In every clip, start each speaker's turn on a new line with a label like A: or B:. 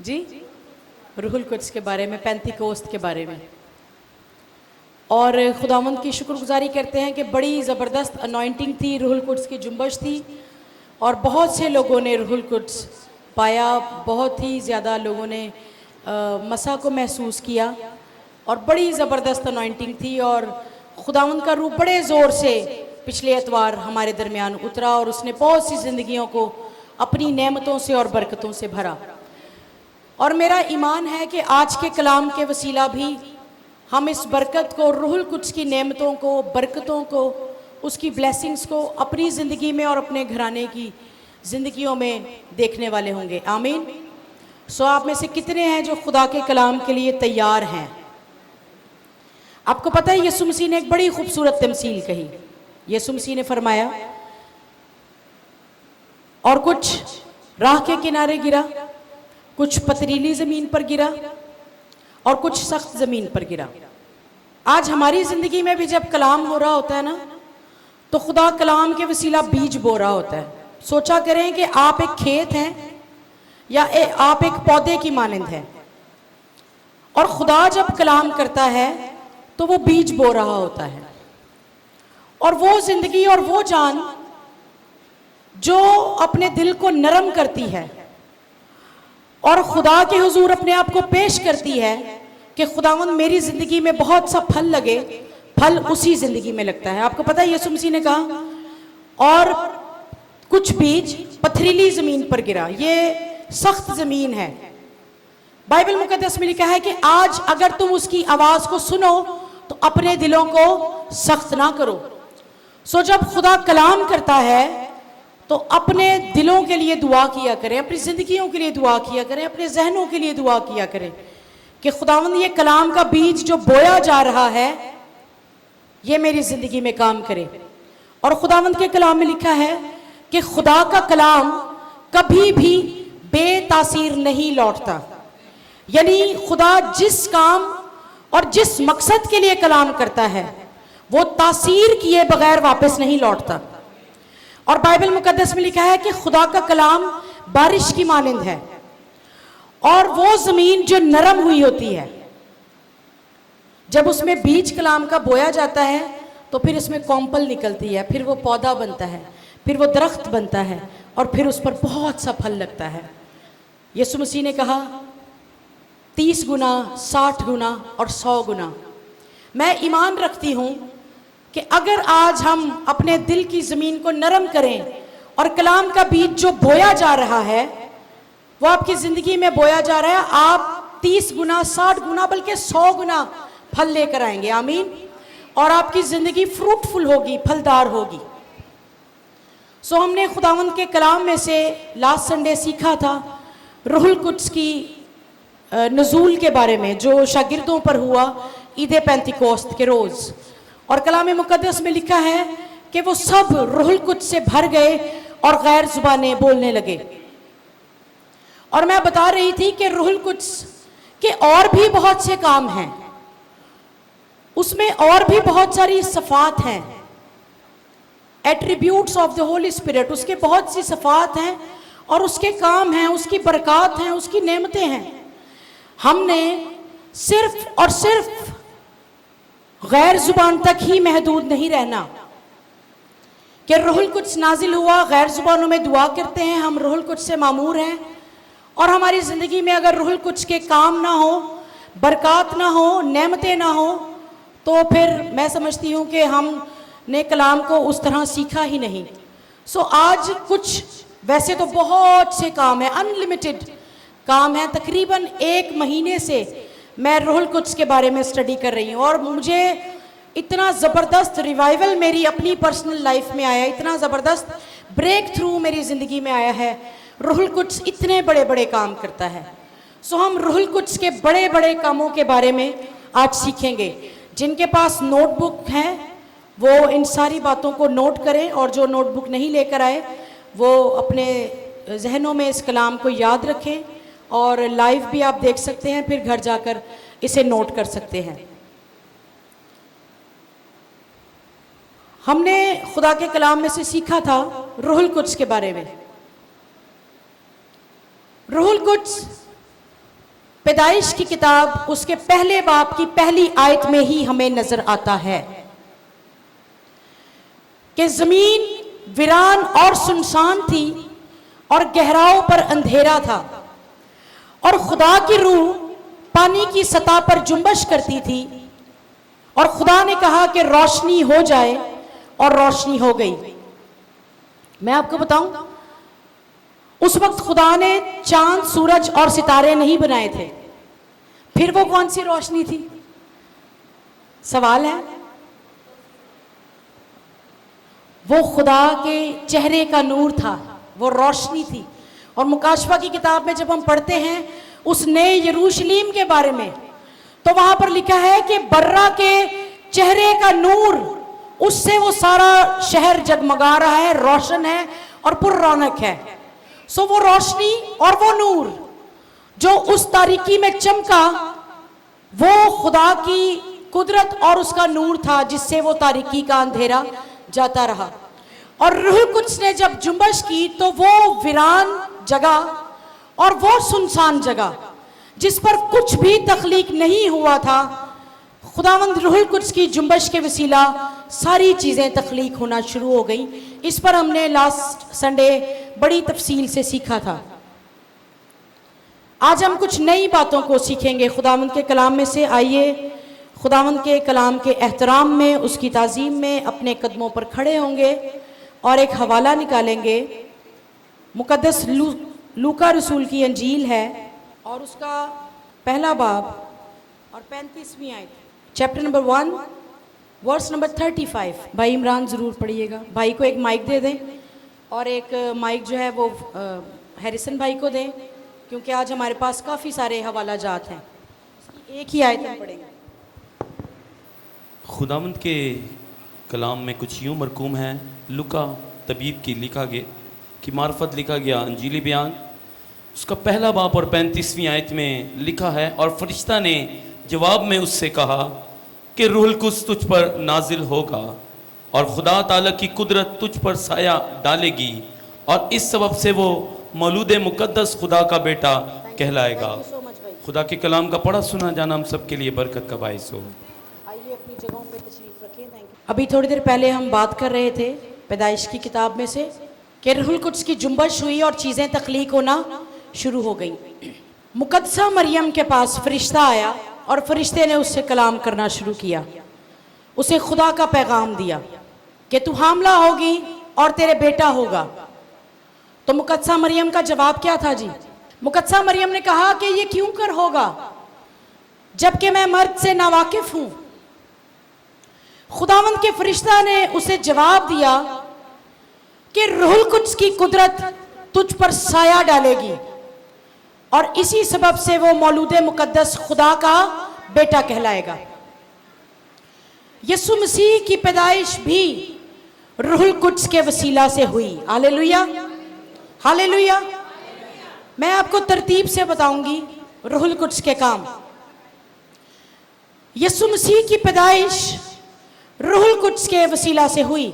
A: جی روح القدس کے بارے میں، پینتیکوست کے بارے میں، اور خداوند کی شکر گزاری کرتے ہیں کہ بڑی زبردست انوائنٹنگ تھی، روح القدس کی جنبش تھی، اور بہت سے لوگوں نے روح القدس پایا، بہت ہی زیادہ لوگوں نے مسا کو محسوس کیا، اور بڑی زبردست انوائنٹنگ تھی، اور خداوند کا روح بڑے زور سے پچھلے اتوار ہمارے درمیان اترا، اور اس نے بہت سی زندگیوں کو اپنی نعمتوں سے اور برکتوں سے بھرا۔ اور میرا ایمان ہے کہ آج کے کلام کے وسیلہ بھی ہم اس برکت کو، روح القدس کی نعمتوں کو، برکتوں کو، اس کی بلیسنگز کو اپنی زندگی میں اور اپنے گھرانے کی زندگیوں میں دیکھنے والے ہوں گے۔ آمین۔ آپ میں سے کتنے ہیں جو خدا کے کلام کے لیے تیار ہیں؟ آپ کو پتہ ہے یسوع مسیح نے ایک بڑی خوبصورت تمثیل کہی۔ یسوع مسیح نے فرمایا، اور کچھ راہ کے کنارے گرا، کچھ پتریلی زمین پر گرا، اور کچھ سخت زمین پر گرا۔ آج ہماری زندگی میں بھی جب کلام ہو رہا ہوتا ہے نا، تو خدا کلام کے وسیلہ بیج بو رہا ہوتا ہے۔ سوچا کریں کہ آپ ایک کھیت ہیں یا آپ ایک پودے کی مانند ہیں، اور خدا جب کلام کرتا ہے تو وہ بیج بو رہا ہوتا ہے، اور وہ زندگی اور وہ جان جو اپنے دل کو نرم کرتی ہے اور خدا کے حضور اپنے آپ کو پیش کرتی ہے کہ خداوند میری زندگی میں بہت سا پھل لگے، پھل اسی زندگی میں لگتا ہے۔ آپ کو پتہ ہے یسوع مسیح نے کہا، اور کچھ بیج پتھریلی زمین پر گرا، یہ سخت زمین ہے۔ بائبل مقدس میں لکھا ہے کہ آج اگر تم اس کی آواز کو سنو تو اپنے دلوں کو سخت نہ کرو۔ جب خدا کلام کرتا ہے تو اپنے دلوں کے لیے دعا کیا کریں، اپنی زندگیوں کے لیے دعا کیا کریں، اپنے ذہنوں کے لیے دعا کیا کریں کہ خداوند یہ کلام کا بیج جو بویا جا رہا ہے یہ میری زندگی میں کام کرے۔ اور خداوند کے کلام میں لکھا ہے کہ خدا کا کلام کبھی بھی بے تاثیر نہیں لوٹتا، یعنی خدا جس کام اور جس مقصد کے لیے کلام کرتا ہے وہ تاثیر کیے بغیر واپس نہیں لوٹتا۔ اور بائبل مقدس میں لکھا ہے کہ خدا کا کلام بارش کی مانند ہے، اور وہ زمین جو نرم ہوئی ہوتی ہے، جب اس میں بیج کلام کا بویا جاتا ہے تو پھر اس میں کومپل نکلتی ہے، پھر وہ پودا بنتا ہے، پھر وہ درخت بنتا ہے، اور پھر اس پر بہت سا پھل لگتا ہے۔ یسوع مسیح نے کہا 30 گنا، 60 گنا اور 100 گنا۔ میں ایمان رکھتی ہوں کہ اگر آج ہم اپنے دل کی زمین کو نرم کریں اور کلام کا بیج جو بویا جا رہا ہے وہ آپ کی زندگی میں بویا جا رہا ہے، آپ 30 گنا، 60 گنا، بلکہ 100 گنا پھل لے کر آئیں گے۔ آمین۔ اور آپ کی زندگی فروٹفل ہوگی، پھلدار ہوگی۔ ہم نے خداوند کے کلام میں سے لاسٹ سنڈے سیکھا تھا روح القدس کی نزول کے بارے میں، جو شاگردوں پر ہوا عید پینتیکوست کے روز۔ اور کلام مقدس میں لکھا ہے کہ وہ سب روح القدس سے بھر گئے اور غیر زبانیں بولنے لگے۔ اور میں بتا رہی تھی کہ روح القدس کے اور بھی بہت سے کام ہیں، اس میں اور بھی بہت ساری صفات ہیں، attributes of the whole spirit, اس کے بہت سی صفات ہیں اور اس کے کام ہیں، اس کی برکات ہیں، اس کی نعمتیں ہیں۔ ہم نے صرف اور صرف غیر زبان تک ہی محدود نہیں رہنا کہ روح القدس نازل ہوا، غیر زبانوں میں دعا کرتے ہیں، ہم روح القدس سے معمور ہیں، اور ہماری زندگی میں اگر روح القدس کے کام نہ ہو، برکات نہ ہو، نعمتیں نہ ہو، تو پھر میں سمجھتی ہوں کہ ہم نے کلام کو اس طرح سیکھا ہی نہیں۔ آج کچھ ویسے تو بہت سے کام ہیں، انلیمیٹڈ کام ہیں، تقریباً 1 مہینے سے میں روح القدس کے بارے میں اسٹڈی کر رہی ہوں، اور مجھے اتنا زبردست ریوائول میری اپنی پرسنل لائف میں آیا، اتنا زبردست بریک تھرو میری زندگی میں آیا ہے۔ روح القدس اتنے بڑے بڑے کام کرتا ہے۔ ہم روح القدس کے بڑے بڑے کاموں کے بارے میں آج سیکھیں گے۔ جن کے پاس نوٹ بک ہیں وہ ان ساری باتوں کو نوٹ کریں، اور جو نوٹ بک نہیں لے کر آئے وہ اپنے ذہنوں میں اس کلام کو یاد رکھیں، اور لائیو بھی آپ دیکھ سکتے ہیں، پھر گھر جا کر اسے نوٹ کر سکتے ہیں۔ ہم نے خدا کے کلام میں سے سیکھا تھا روح القدس کے بارے میں۔ روح القدس پیدائش کی کتاب اس کے پہلے باب کی پہلی آیت میں ہی ہمیں نظر آتا ہے کہ زمین ویران اور سنسان تھی اور گہراؤں پر اندھیرا تھا، اور خدا کی روح پانی کی سطح پر جنبش کرتی تھی، اور خدا نے کہا کہ روشنی ہو جائے، اور روشنی ہو گئی۔ میں آپ کو بتاؤں، اس وقت خدا نے چاند، سورج اور ستارے نہیں بنائے تھے، پھر وہ کون سی روشنی تھی؟ سوال ہے۔ وہ خدا کے چہرے کا نور تھا، وہ روشنی تھی۔ اور مکاشفہ کی کتاب میں جب ہم پڑھتے ہیں اس نئے یروشلیم کے بارے میں، تو وہاں پر لکھا ہے کہ برہ کے چہرے کا نور، اس سے وہ سارا شہر جگمگا رہا ہے، روشن ہے اور پر رونق ہے۔ سو وہ روشنی اور وہ نور جو اس تاریکی میں چمکا، وہ خدا کی قدرت اور اس کا نور تھا، جس سے وہ تاریکی کا اندھیرا جاتا رہا۔ اور روح القدس نے جب جنبش کی تو وہ ویران جگہ اور وہ سنسان جگہ جس پر کچھ بھی تخلیق نہیں ہوا تھا، خداوند روح القدس کی جنبش کے وسیلہ ساری چیزیں تخلیق ہونا شروع ہو گئیں۔ اس پر ہم نے لاسٹ سنڈے بڑی تفصیل سے سیکھا تھا۔ آج ہم کچھ نئی باتوں کو سیکھیں گے خداوند کے کلام میں سے۔ آئیے خداوند کے کلام کے احترام میں، اس کی تعظیم میں اپنے قدموں پر کھڑے ہوں گے اور ایک حوالہ نکالیں گے۔ مقدس لوکا رسول کی انجیل ہے اور اس کا پہلا باب اور 35ویں آیت، چیپٹر نمبر 1 ورس نمبر 35۔ بھائی عمران ضرور پڑھیے گا۔ بھائی کو ایک مائک دے دیں اور ایک مائک جو ہے وہ ہیریسن بھائی کو دیں، کیونکہ آج ہمارے پاس کافی سارے حوالہ جات ہیں۔ ایک ہی آیت ہم پڑھیں گے۔
B: خداوند کے کلام میں کچھ یوں مرقوم ہے۔ لوکا طبیب کی معرفت لکھا گیا انجیلی بیان، اس کا پہلا باب اور 35ویں آیت میں لکھا ہے، اور فرشتہ نے جواب میں اس سے کہا کہ روح القدس تجھ پر نازل ہوگا اور خدا تعالیٰ کی قدرت تجھ پر سایہ ڈالے گی، اور اس سبب سے وہ مولود مقدس خدا کا بیٹا کہلائے گا۔ خدا کے کلام کا پڑھا سنا جانا ہم سب کے لیے برکت کا باعث ہو۔
A: آئیے اپنی جگہوں پہ تشریف رکھیں۔ ابھی تھوڑی دیر پہلے ہم بات کر رہے تھے پیدائش کی کتاب میں سے کہ روح القدس کی جنبش ہوئی اور چیزیں تخلیق ہونا شروع ہو گئیں۔ مقدسہ مریم کے پاس فرشتہ آیا اور فرشتے نے اس سے کلام کرنا شروع کیا، اسے خدا کا پیغام دیا کہ تو حاملہ ہوگی اور تیرے بیٹا ہوگا۔ تو مقدسہ مریم کا جواب کیا تھا جی؟ مقدسہ مریم نے کہا کہ یہ کیوں کر ہوگا جبکہ میں مرد سے ناواقف ہوں۔ خداوند کے فرشتہ نے اسے جواب دیا کہ روح القدس کی قدرت تجھ پر سایہ ڈالے گی، اور اسی سبب سے وہ مولود مقدس خدا کا بیٹا کہلائے گا۔ یسوع مسیح کی پیدائش بھی روح القدس کے وسیلہ سے ہوئی۔ ہاللیلویا، ہاللیلویا۔ میں آپ کو ترتیب سے بتاؤں گی روح القدس کے کام۔ یسوع مسیح کی پیدائش روح القدس کے وسیلہ سے ہوئی،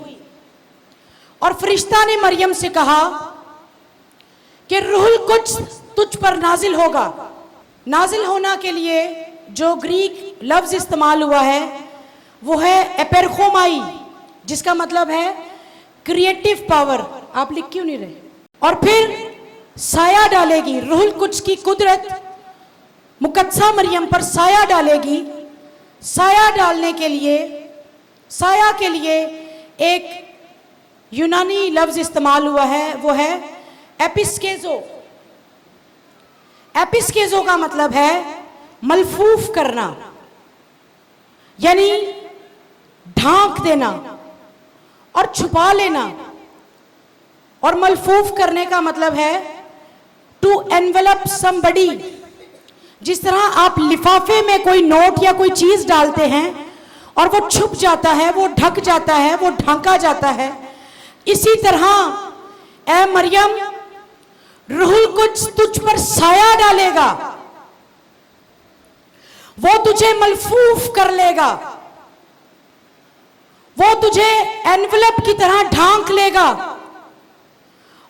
A: اور فرشتہ نے مریم سے کہا کہ روح القدس تجھ پر نازل ہوگا۔ نازل ہونا کے لیے جو گریک لفظ استعمال ہوا ہے وہ ہے ایپرخومائی، جس کا مطلب ہے کریٹیو پاور۔ آپ لکھ کیوں نہیں رہے؟ اور پھر سایہ ڈالے گی، روح القدس کی قدرت مقدسہ مریم پر سایہ ڈالے گی۔ سایہ ڈالنے کے لیے، سایہ کے لیے ایک یونانی لفظ استعمال ہوا ہے، وہ ہے ایپسکیزو۔ ایپسکیزو کا مطلب ہے ملفوف کرنا، یعنی ڈھانک دینا اور چھپا لینا۔ اور ملفوف کرنے کا مطلب ہے ٹو انویلپ somebody۔ جس طرح آپ لفافے میں کوئی نوٹ یا کوئی چیز ڈالتے ہیں اور وہ چھپ جاتا ہے، وہ ڈھک جاتا ہے، وہ ڈھانکا جاتا ہے، اسی طرح اے مریم روح القدس تجھ پر سایہ ڈالے گا، وہ تجھے ملفوف کر لے گا، وہ تجھے انویلپ کی طرح ڈھانک لے گا،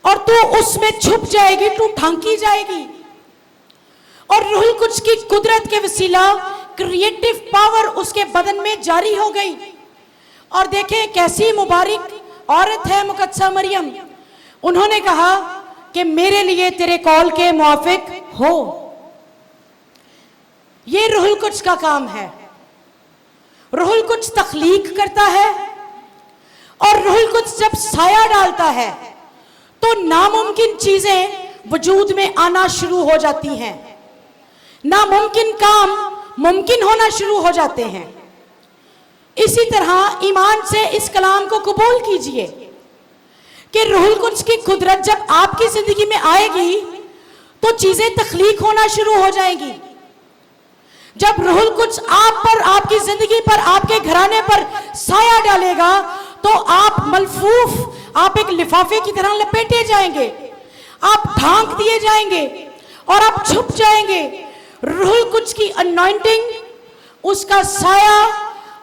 A: اور تو اس میں چھپ جائے گی، تو ڈھانکی جائے گی، اور روح القدس کی قدرت کے وسیلہ کریٹیو پاور اس کے بدن میں جاری ہو گئی. اور دیکھیں کیسی مبارک عورت ہے مقدسہ مریم. انہوں نے کہا کہ میرے لیے تیرے قول کے موافق ہو. یہ روح القدس کا کام ہے. روح القدس تخلیق کرتا ہے اور روح القدس جب سایہ ڈالتا ہے تو ناممکن چیزیں وجود میں آنا شروع ہو جاتی ہیں. ناممکن کام ممکن ہونا شروع ہو جاتے ہیں. اسی طرح ایمان سے اس کلام کو قبول کیجئے کہ روح القدس کی قدرت جب آپ کی زندگی میں آئے گی تو چیزیں تخلیق ہونا شروع ہو جائیں گی. جب روح القدس آپ پر، آپ کی زندگی پر، آپ کے گھرانے پر سایہ ڈالے گا تو آپ ملفوف، آپ ایک لفافے کی طرح لپیٹے جائیں گے، آپ ڈھانک دیے جائیں گے اور آپ چھپ جائیں گے. روح القدس کی انوائنٹنگ، اس کا سایہ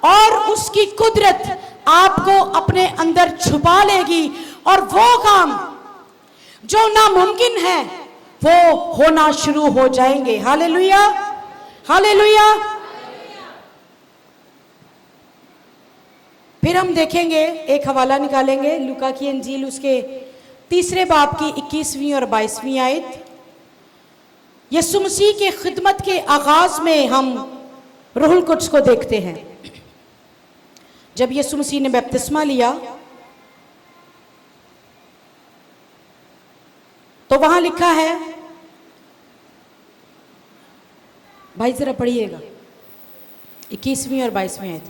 A: اور اس کی قدرت آپ کو اپنے اندر چھپا لے گی اور وہ کام جو ناممکن ہے وہ ہونا شروع ہو جائیں گے. ہاللیلویہ، ہاللیلویہ. پھر ہم دیکھیں گے، ایک حوالہ نکالیں گے لوکا کی انجیل اس کے 3 باب کی 21ویں اور 22ویں آیت. یسوع مسیح کے خدمت کے آغاز میں ہم روح القدس کو دیکھتے ہیں. جب یسوع مسیح نے بپتسمہ لیا تو وہاں لکھا ہے، بھائی ذرا پڑھیے گا 21ویں اور 22ویں آیت.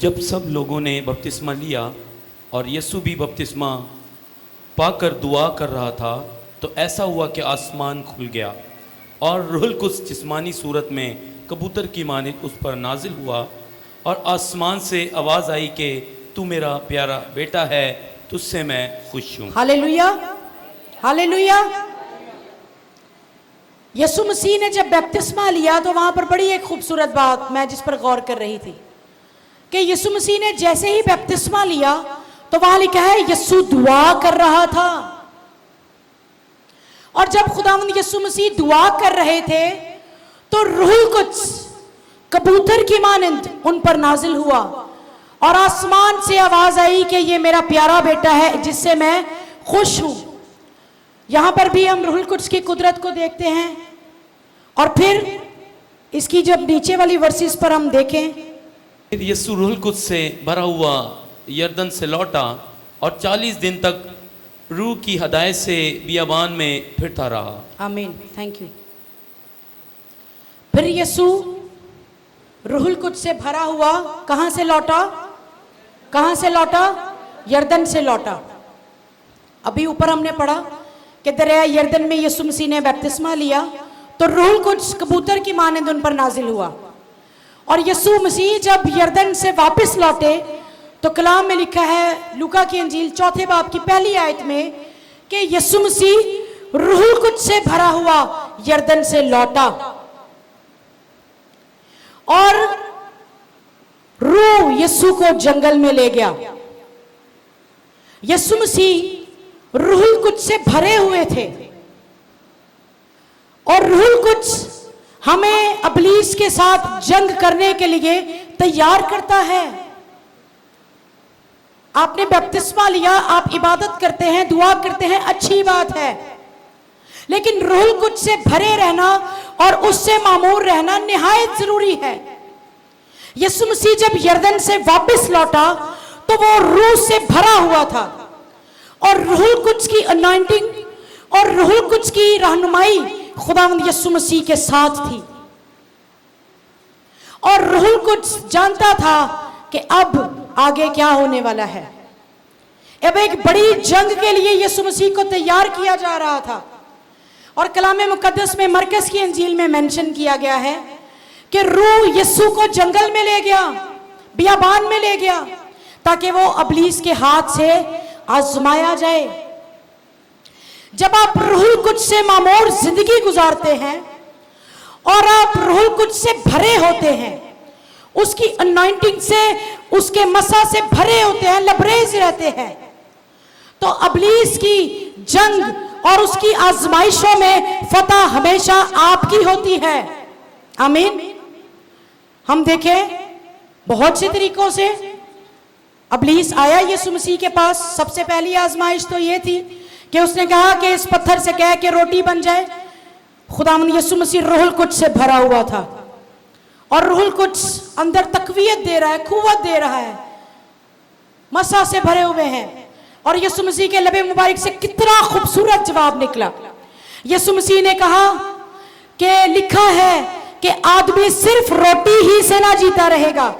B: جب سب لوگوں نے بپتسمہ لیا اور یسوع بھی بپتسمہ پا کر دعا کر رہا تھا تو ایسا ہوا کہ آسمان کھل گیا اور روح القدس جسمانی صورت میں کبوتر کی مانند اس پر نازل ہوا اور آسمان سے آواز آئی کہ تو میرا پیارا بیٹا ہے، تجھ سے میں خوش ہوں.
A: ہاللیلویہ، ہاللیلویہ. یسوع مسیح نے جب بپتسمہ لیا تو وہاں پر بڑی ایک خوبصورت بات میں جس پر غور کر رہی تھی کہ یسوع مسیح نے جیسے ہی بپتسمہ لیا تو وہاں لکھا ہے یسوع دعا کر رہا تھا. اور جب خداوند یسوع مسیح دعا کر رہے تھے تو روح القدس کبوتر کی مانند ان پر نازل ہوا اور آسمان سے آواز آئی کہ یہ میرا پیارا بیٹا ہے جس سے میں خوش ہوں. یہاں پر بھی ہم روح القدس کی قدرت کو دیکھتے ہیں. اور پھر اس کی جب نیچے والی ورسز پر ہم دیکھیں،
B: یسوع روح القدس سے بھرا ہوا یردن سے لوٹا اور 40 دن تک روح کی ہدایت سے بیابان میں پھرتا رہا.
A: آمین، تھینک یو. پھر یسوع روح القدس سے بھرا ہوا کہاں سے لوٹا؟ کہاں سے لوٹا؟ یردن سے لوٹا. ابھی اوپر ہم نے پڑھا کہ دریا یردن میں یسوع مسیح نے بپتسمہ لیا تو روح القدس کبوتر کی مانند ان پر نازل ہوا. اور یسوع مسیح جب یردن سے واپس لوٹے تو کلام میں لکھا ہے لوکا کی انجیل 4 باب کی 1 آیت میں کہ یسوع مسیح روح القدس سے بھرا ہوا یردن سے لوٹا اور روح یسوع کو جنگل میں لے گیا. یسوع مسیح روح القدس سے بھرے ہوئے تھے اور روح القدس ہمیں ابلیس کے ساتھ جنگ کرنے کے لیے تیار کرتا ہے. آپ نے بپتسمہ لیا، آپ عبادت کرتے ہیں، دعا کرتے ہیں، اچھی بات ہے، لیکن روح القدس سے بھرے رہنا اور اس سے معمور رہنا نہایت ضروری ہے. یسوع مسیح جب یردن سے واپس لوٹا تو وہ روح سے بھرا ہوا تھا اور روح القدس کی انائنٹنگ اور روح القدس کی رہنمائی خداوند یسوع مسیح کے ساتھ تھی. اور روح القدس جانتا تھا کہ اب آگے کیا ہونے والا ہے. اب ایک بڑی جنگ کے لیے یسوع مسیح کو تیار کیا جا رہا تھا. اور کلام مقدس میں مرکز کی انجیل میں منشن کیا گیا ہے کہ روح یسوع کو جنگل میں لے گیا، بیابان میں لے گیا تاکہ وہ ابلیس کے ہاتھ سے آزمایا جائے. جب آپ روح القدس سے معمور زندگی گزارتے ہیں اور آپ روح القدس سے بھرے ہوتے ہیں، اس کی انائنٹنگ سے، اس کے مسا سے بھرے ہوتے ہیں، لبریز رہتے ہیں، تو ابلیس کی جنگ اور اس کی آزمائشوں میں فتح ہمیشہ آپ کی ہوتی ہے. آمین. ہم دیکھیں بہت سے طریقوں سے ابلیس آیا یسوع مسیح کے پاس. سب سے پہلی آزمائش تو یہ تھی کہ اس نے کہا کہ اس پتھر سے کہہ کہ روٹی بن جائے. خداوند یسوع مسیح روح القدس سے بھرا ہوا تھا اور روح القدس اندر تقویت دے رہا ہے, قوت دے رہا ہے, مسا سے بھرے ہوئے ہیں. اور یسوع مسیح کے لب مبارک سے کتنا خوبصورت جواب نکلا. یسوع مسیح نے کہا کہ لکھا ہے کہ آدمی صرف روٹی ہی سے نہ جیتا رہے گا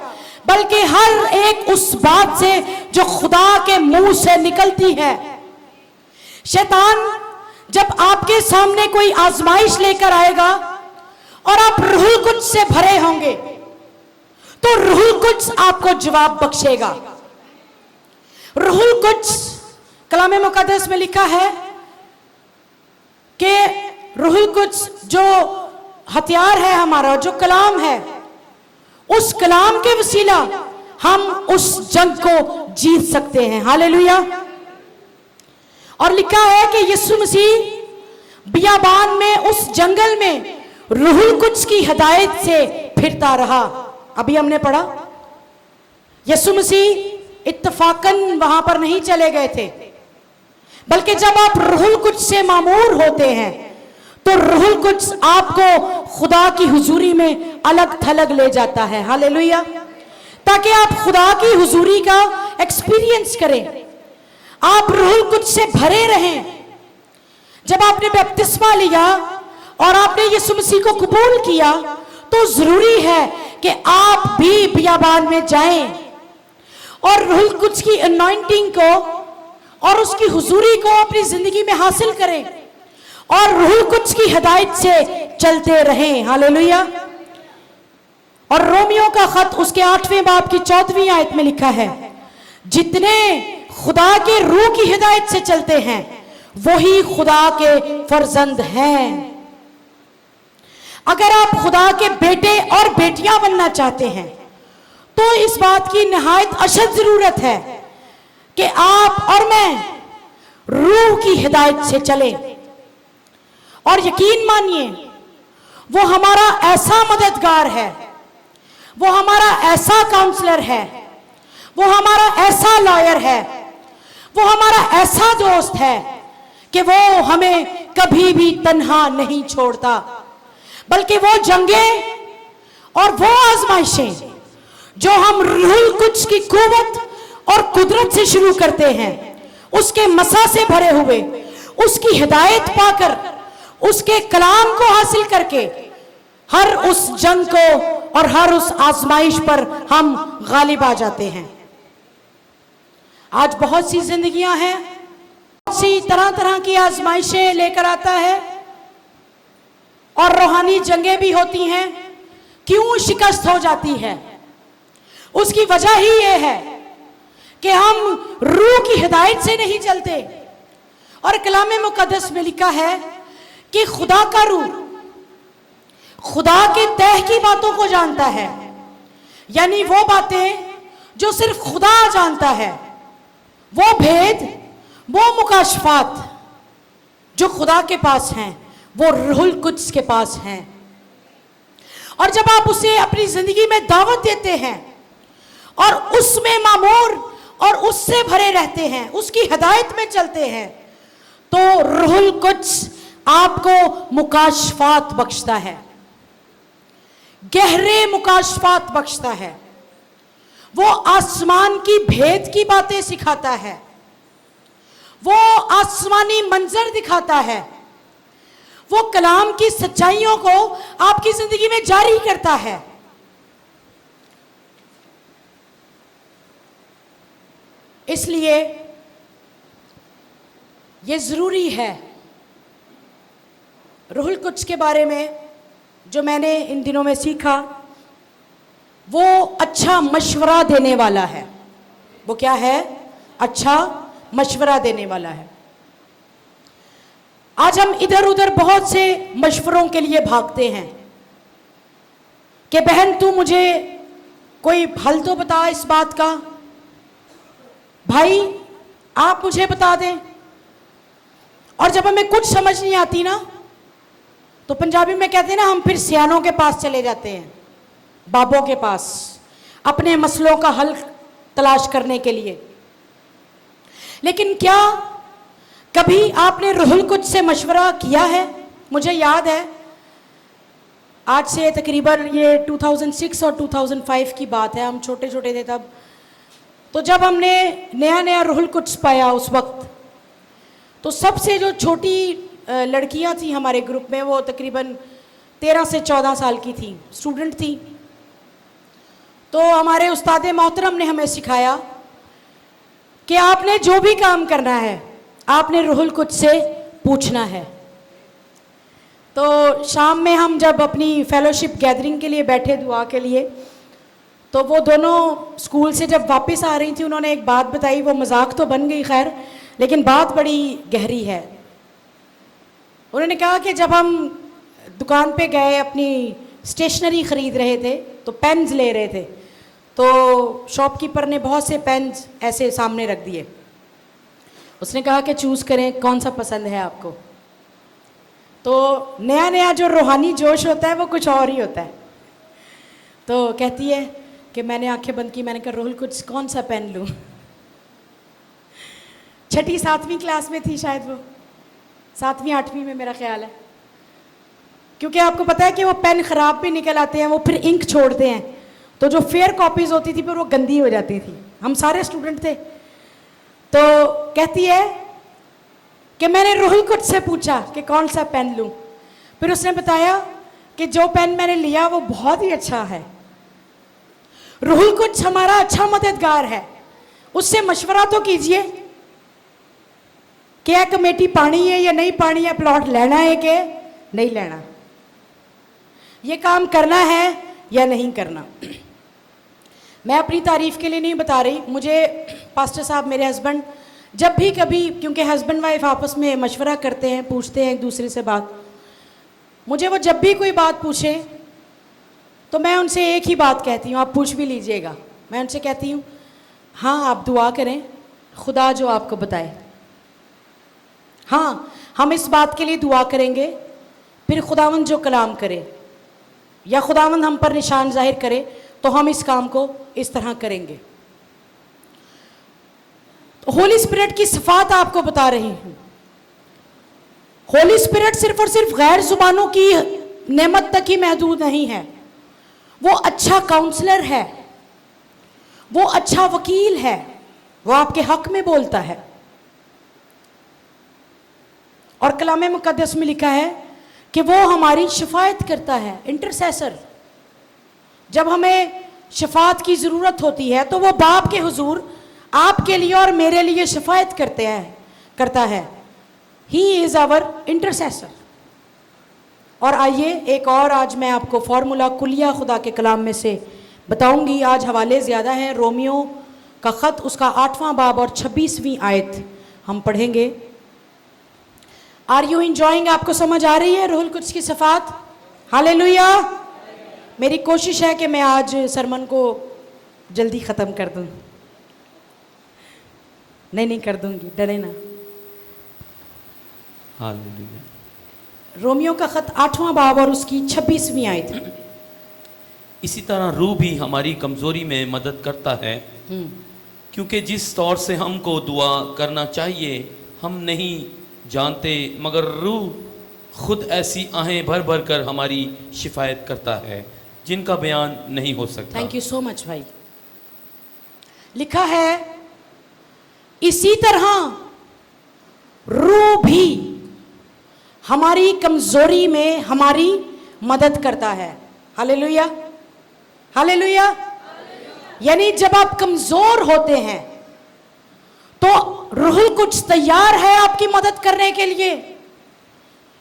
A: بلکہ ہر ایک اس بات سے جو خدا کے منہ سے نکلتی ہے. شیطان جب آپ کے سامنے کوئی آزمائش لے کر آئے گا اور آپ روح القدس سے بھرے ہوں گے تو روح القدس آپ کو جواب بخشے گا. روح القدس کلام مقدس میں لکھا ہے کہ روح القدس جو ہتھیار ہے ہمارا, جو کلام ہے, اس کلام کے وسیلہ ہم اس جنگ کو جیت سکتے ہیں. ہاللیلویا. اور لکھا ہے کہ یسوع مسیح بیابان میں اس جنگل میں روح القدس کی ہدایت سے پھرتا رہا. ابھی ہم نے پڑھا یسوع مسیح اتفاقاً وہاں پر نہیں چلے گئے تھے بلکہ جب آپ روح القدس سے معمور ہوتے ہیں تو روح القدس آپ کو خدا کی حضوری میں الگ تھلگ لے جاتا ہے. ہاللیلویا. تاکہ آپ خدا کی حضوری کا ایکسپیرینس کریں, آپ روح القدس سے بھرے رہیں. جب آپ نے بپتسمہ لیا اور آپ نے یسوع مسیح کو قبول کیا تو ضروری ہے کہ آپ بھی بیابان میں جائیں اور روح القدس کی انوائنٹنگ کو اور اس کی حضوری کو اپنی زندگی میں حاصل کریں اور روح القدس کی ہدایت سے چلتے رہیں. ہاللیلویا. اور رومیو کا خط اس کے 8ویں باب کی 14ویں آیت میں لکھا ہے, جتنے خدا کے روح کی ہدایت سے چلتے ہیں وہی خدا کے فرزند ہیں. اگر آپ خدا کے بیٹے اور بیٹیاں بننا چاہتے ہیں تو اس بات کی نہایت اشد ضرورت ہے کہ آپ اور میں روح کی ہدایت سے چلیں. اور یقین مانیے وہ ہمارا ایسا مددگار ہے, وہ ہمارا ایسا کاؤنسلر ہے, وہ ہمارا ایسا لائر ہے, وہ ہمارا ایسا دوست ہے کہ وہ ہمیں کبھی بھی تنہا نہیں چھوڑتا بلکہ وہ جنگیں اور وہ آزمائشیں جو ہم روح القدس کی قوت اور قدرت سے شروع کرتے ہیں, اس کے مسا سے بھرے ہوئے, اس کی ہدایت پا کر, اس کے کلام کو حاصل کر کے ہر اس جنگ کو اور ہر اس آزمائش پر ہم غالب آ جاتے ہیں. آج بہت سی زندگیاں ہیں, بہت سی طرح طرح کی آزمائشیں لے کر آتا ہے اور روحانی جنگیں بھی ہوتی ہیں. کیوں شکست ہو جاتی ہے؟ اس کی وجہ ہی یہ ہے کہ ہم روح کی ہدایت سے نہیں چلتے. اور کلام مقدس میں لکھا ہے کہ خدا کا روح خدا کے تہ کی باتوں کو جانتا ہے, یعنی وہ باتیں جو صرف خدا جانتا ہے, وہ بھید, وہ مکاشفات جو خدا کے پاس ہیں وہ روح القدس کے پاس ہیں. اور جب آپ اسے اپنی زندگی میں دعوت دیتے ہیں اور اس میں معمور اور اس سے بھرے رہتے ہیں, اس کی ہدایت میں چلتے ہیں, تو روح القدس آپ کو مکاشفات بخشتا ہے, گہرے مکاشفات بخشتا ہے. وہ آسمان کی بھید کی باتیں سکھاتا ہے, وہ آسمانی منظر دکھاتا ہے, وہ کلام کی سچائیوں کو آپ کی زندگی میں جاری کرتا ہے. اس لیے یہ ضروری ہے روح القدس کے بارے میں جو میں نے ان دنوں میں سیکھا, وہ اچھا مشورہ دینے والا ہے. وہ کیا ہے؟ اچھا مشورہ دینے والا ہے. آج ہم ادھر ادھر بہت سے مشوروں کے لیے بھاگتے ہیں کہ بہن تو مجھے کوئی حل تو بتا اس بات کا, بھائی آپ مجھے بتا دیں, اور جب ہمیں کچھ سمجھ نہیں آتی نا تو پنجابی میں کہتے ہیں نا ہم پھر سیانوں کے پاس چلے جاتے ہیں, بابوں کے پاس, اپنے مسئلوں کا حل تلاش کرنے کے لیے. لیکن کیا کبھی آپ نے روح القدس سے مشورہ کیا ہے؟ مجھے یاد ہے آج سے تقریباً یہ 2006 اور 2005 کی بات ہے, ہم چھوٹے چھوٹے تھے تب. تو جب ہم نے نیا نیا روح القدس پایا اس وقت, تو سب سے جو چھوٹی لڑکیاں تھیں ہمارے گروپ میں وہ تقریباً 13 سے 14 سال کی تھیں, اسٹوڈنٹ تھیں. تو ہمارے استاد محترم نے ہمیں سکھایا کہ آپ نے جو بھی کام کرنا ہے آپ نے روح القدس سے پوچھنا ہے. تو شام میں ہم جب اپنی فیلوشپ گیدرنگ کے لیے بیٹھے دعا کے لیے, تو وہ دونوں اسکول سے جب واپس آ رہی تھیں انہوں نے ایک بات بتائی, وہ مذاق تو بن گئی خیر, لیکن بات بڑی گہری ہے. انہوں نے کہا کہ جب ہم دکان پہ گئے اپنی اسٹیشنری خرید رہے تھے تو پینز لے رہے تھے, تو شاپ کیپر نے بہت سے پینز ایسے سامنے رکھ دیے. اس نے کہا کہ چوز کریں کون سا پسند ہے آپ کو. تو نیا نیا جو روحانی جوش ہوتا ہے وہ کچھ اور ہی ہوتا ہے. تو کہتی ہے کہ میں نے آنکھیں بند کی, میں نے کہا روح القدس کون سا پین لوں. 6ٹھی 7ویں کلاس میں تھی شاید, وہ 7ویں 8ویں میں میرا خیال ہے. کیونکہ آپ کو پتہ ہے کہ وہ پین خراب بھی نکل آتے ہیں, وہ پھر انک چھوڑتے ہیں, تو جو فیئر کاپیز ہوتی تھی پھر وہ گندی ہو جاتی تھی. ہم سارے اسٹوڈنٹ تھے. تو کہتی ہے کہ میں نے روح القدس سے پوچھا کہ کون سا پین لوں. پھر اس نے بتایا کہ جو پین میں نے لیا وہ بہت ہی اچھا ہے. روح القدس ہمارا اچھا مددگار ہے, اس سے مشورہ تو کیجئے کہ کمیٹی پانی ہے یا نہیں پانی ہے, پلاٹ لینا ہے کہ نہیں لینا, یہ کام کرنا ہے یا نہیں کرنا. میں اپنی تعریف کے لیے نہیں بتا رہی, مجھے پاسٹر صاحب میرے ہسبینڈ جب بھی کبھی, کیونکہ ہسبینڈ وائف آپس میں مشورہ کرتے ہیں, پوچھتے ہیں ایک دوسرے سے بات, مجھے وہ جب بھی کوئی بات پوچھیں تو میں ان سے ایک ہی بات کہتی ہوں, آپ پوچھ بھی لیجئے گا. میں ان سے کہتی ہوں ہاں آپ دعا کریں, خدا جو آپ کو بتائے. ہاں ہم اس بات کے لیے دعا کریں گے, پھر خداوند جو کلام کرے یا خداوند ہم پر نشان ظاہر کرے تو ہم اس کام کو اس طرح کریں گے. ہولی اسپرٹ کی صفات آپ کو بتا رہی ہوں. ہولی اسپرٹ صرف اور صرف غیر زبانوں کی نعمت تک ہی محدود نہیں ہے, وہ اچھا کاؤنسلر ہے, وہ اچھا وکیل ہے, وہ آپ کے حق میں بولتا ہے. اور کلام مقدس میں لکھا ہے کہ وہ ہماری شفاعت کرتا ہے, انٹرسیسر. جب ہمیں شفاعت کی ضرورت ہوتی ہے تو وہ باپ کے حضور آپ کے لیے اور میرے لیے شفاعت کرتا ہے. ہی از آور انٹرسیسر. اور آئیے ایک اور آج میں آپ کو فارمولا کلیہ خدا کے کلام میں سے بتاؤں گی. آج حوالے زیادہ ہیں. رومیو کا خط اس کا 8واں باب اور 26ویں آیت ہم پڑھیں گے. Are you enjoying? آپ کو سمجھ آ رہی ہے روح القدس کی صفات؟ ہاللیلویا. میری کوشش ہے کہ میں آج سرمن کو جلدی ختم کر دوں. نہیں کر دوں گی, ڈرے نا.
B: ہاللیلویا.
A: رومیو کا خط 8واں باب اور اس کی 26ویں آیت.
B: اسی طرح روح بھی ہماری کمزوری میں مدد کرتا ہے, کیونکہ جس طور سے ہم کو دعا کرنا چاہیے ہم نہیں جانتے, مگر روح خود ایسی آہیں بھر بھر کر ہماری شفاعت کرتا ہے جن کا بیان نہیں ہو سکتا.
A: تھینک یو سو مچ بھائی. لکھا ہے اسی طرح روح بھی ہماری کمزوری میں ہماری مدد کرتا ہے. ہاللیلویا ہاللیلویا. یعنی جب آپ کمزور ہوتے ہیں تو روح القدس تیار ہے آپ کی مدد کرنے کے لیے.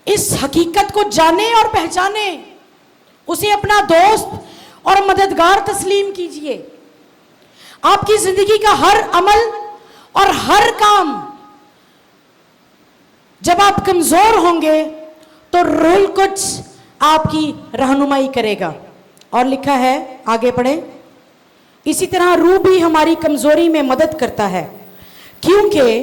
A: اس حقیقت کو جانیں اور پہچانیں, اسے اپنا دوست اور مددگار تسلیم کیجئے. آپ کی زندگی کا ہر عمل اور ہر کام جب آپ کمزور ہوں گے تو روح القدس آپ کی رہنمائی کرے گا. اور لکھا ہے, آگے پڑھیں, اسی طرح روح بھی ہماری کمزوری میں مدد کرتا ہے کیونکہ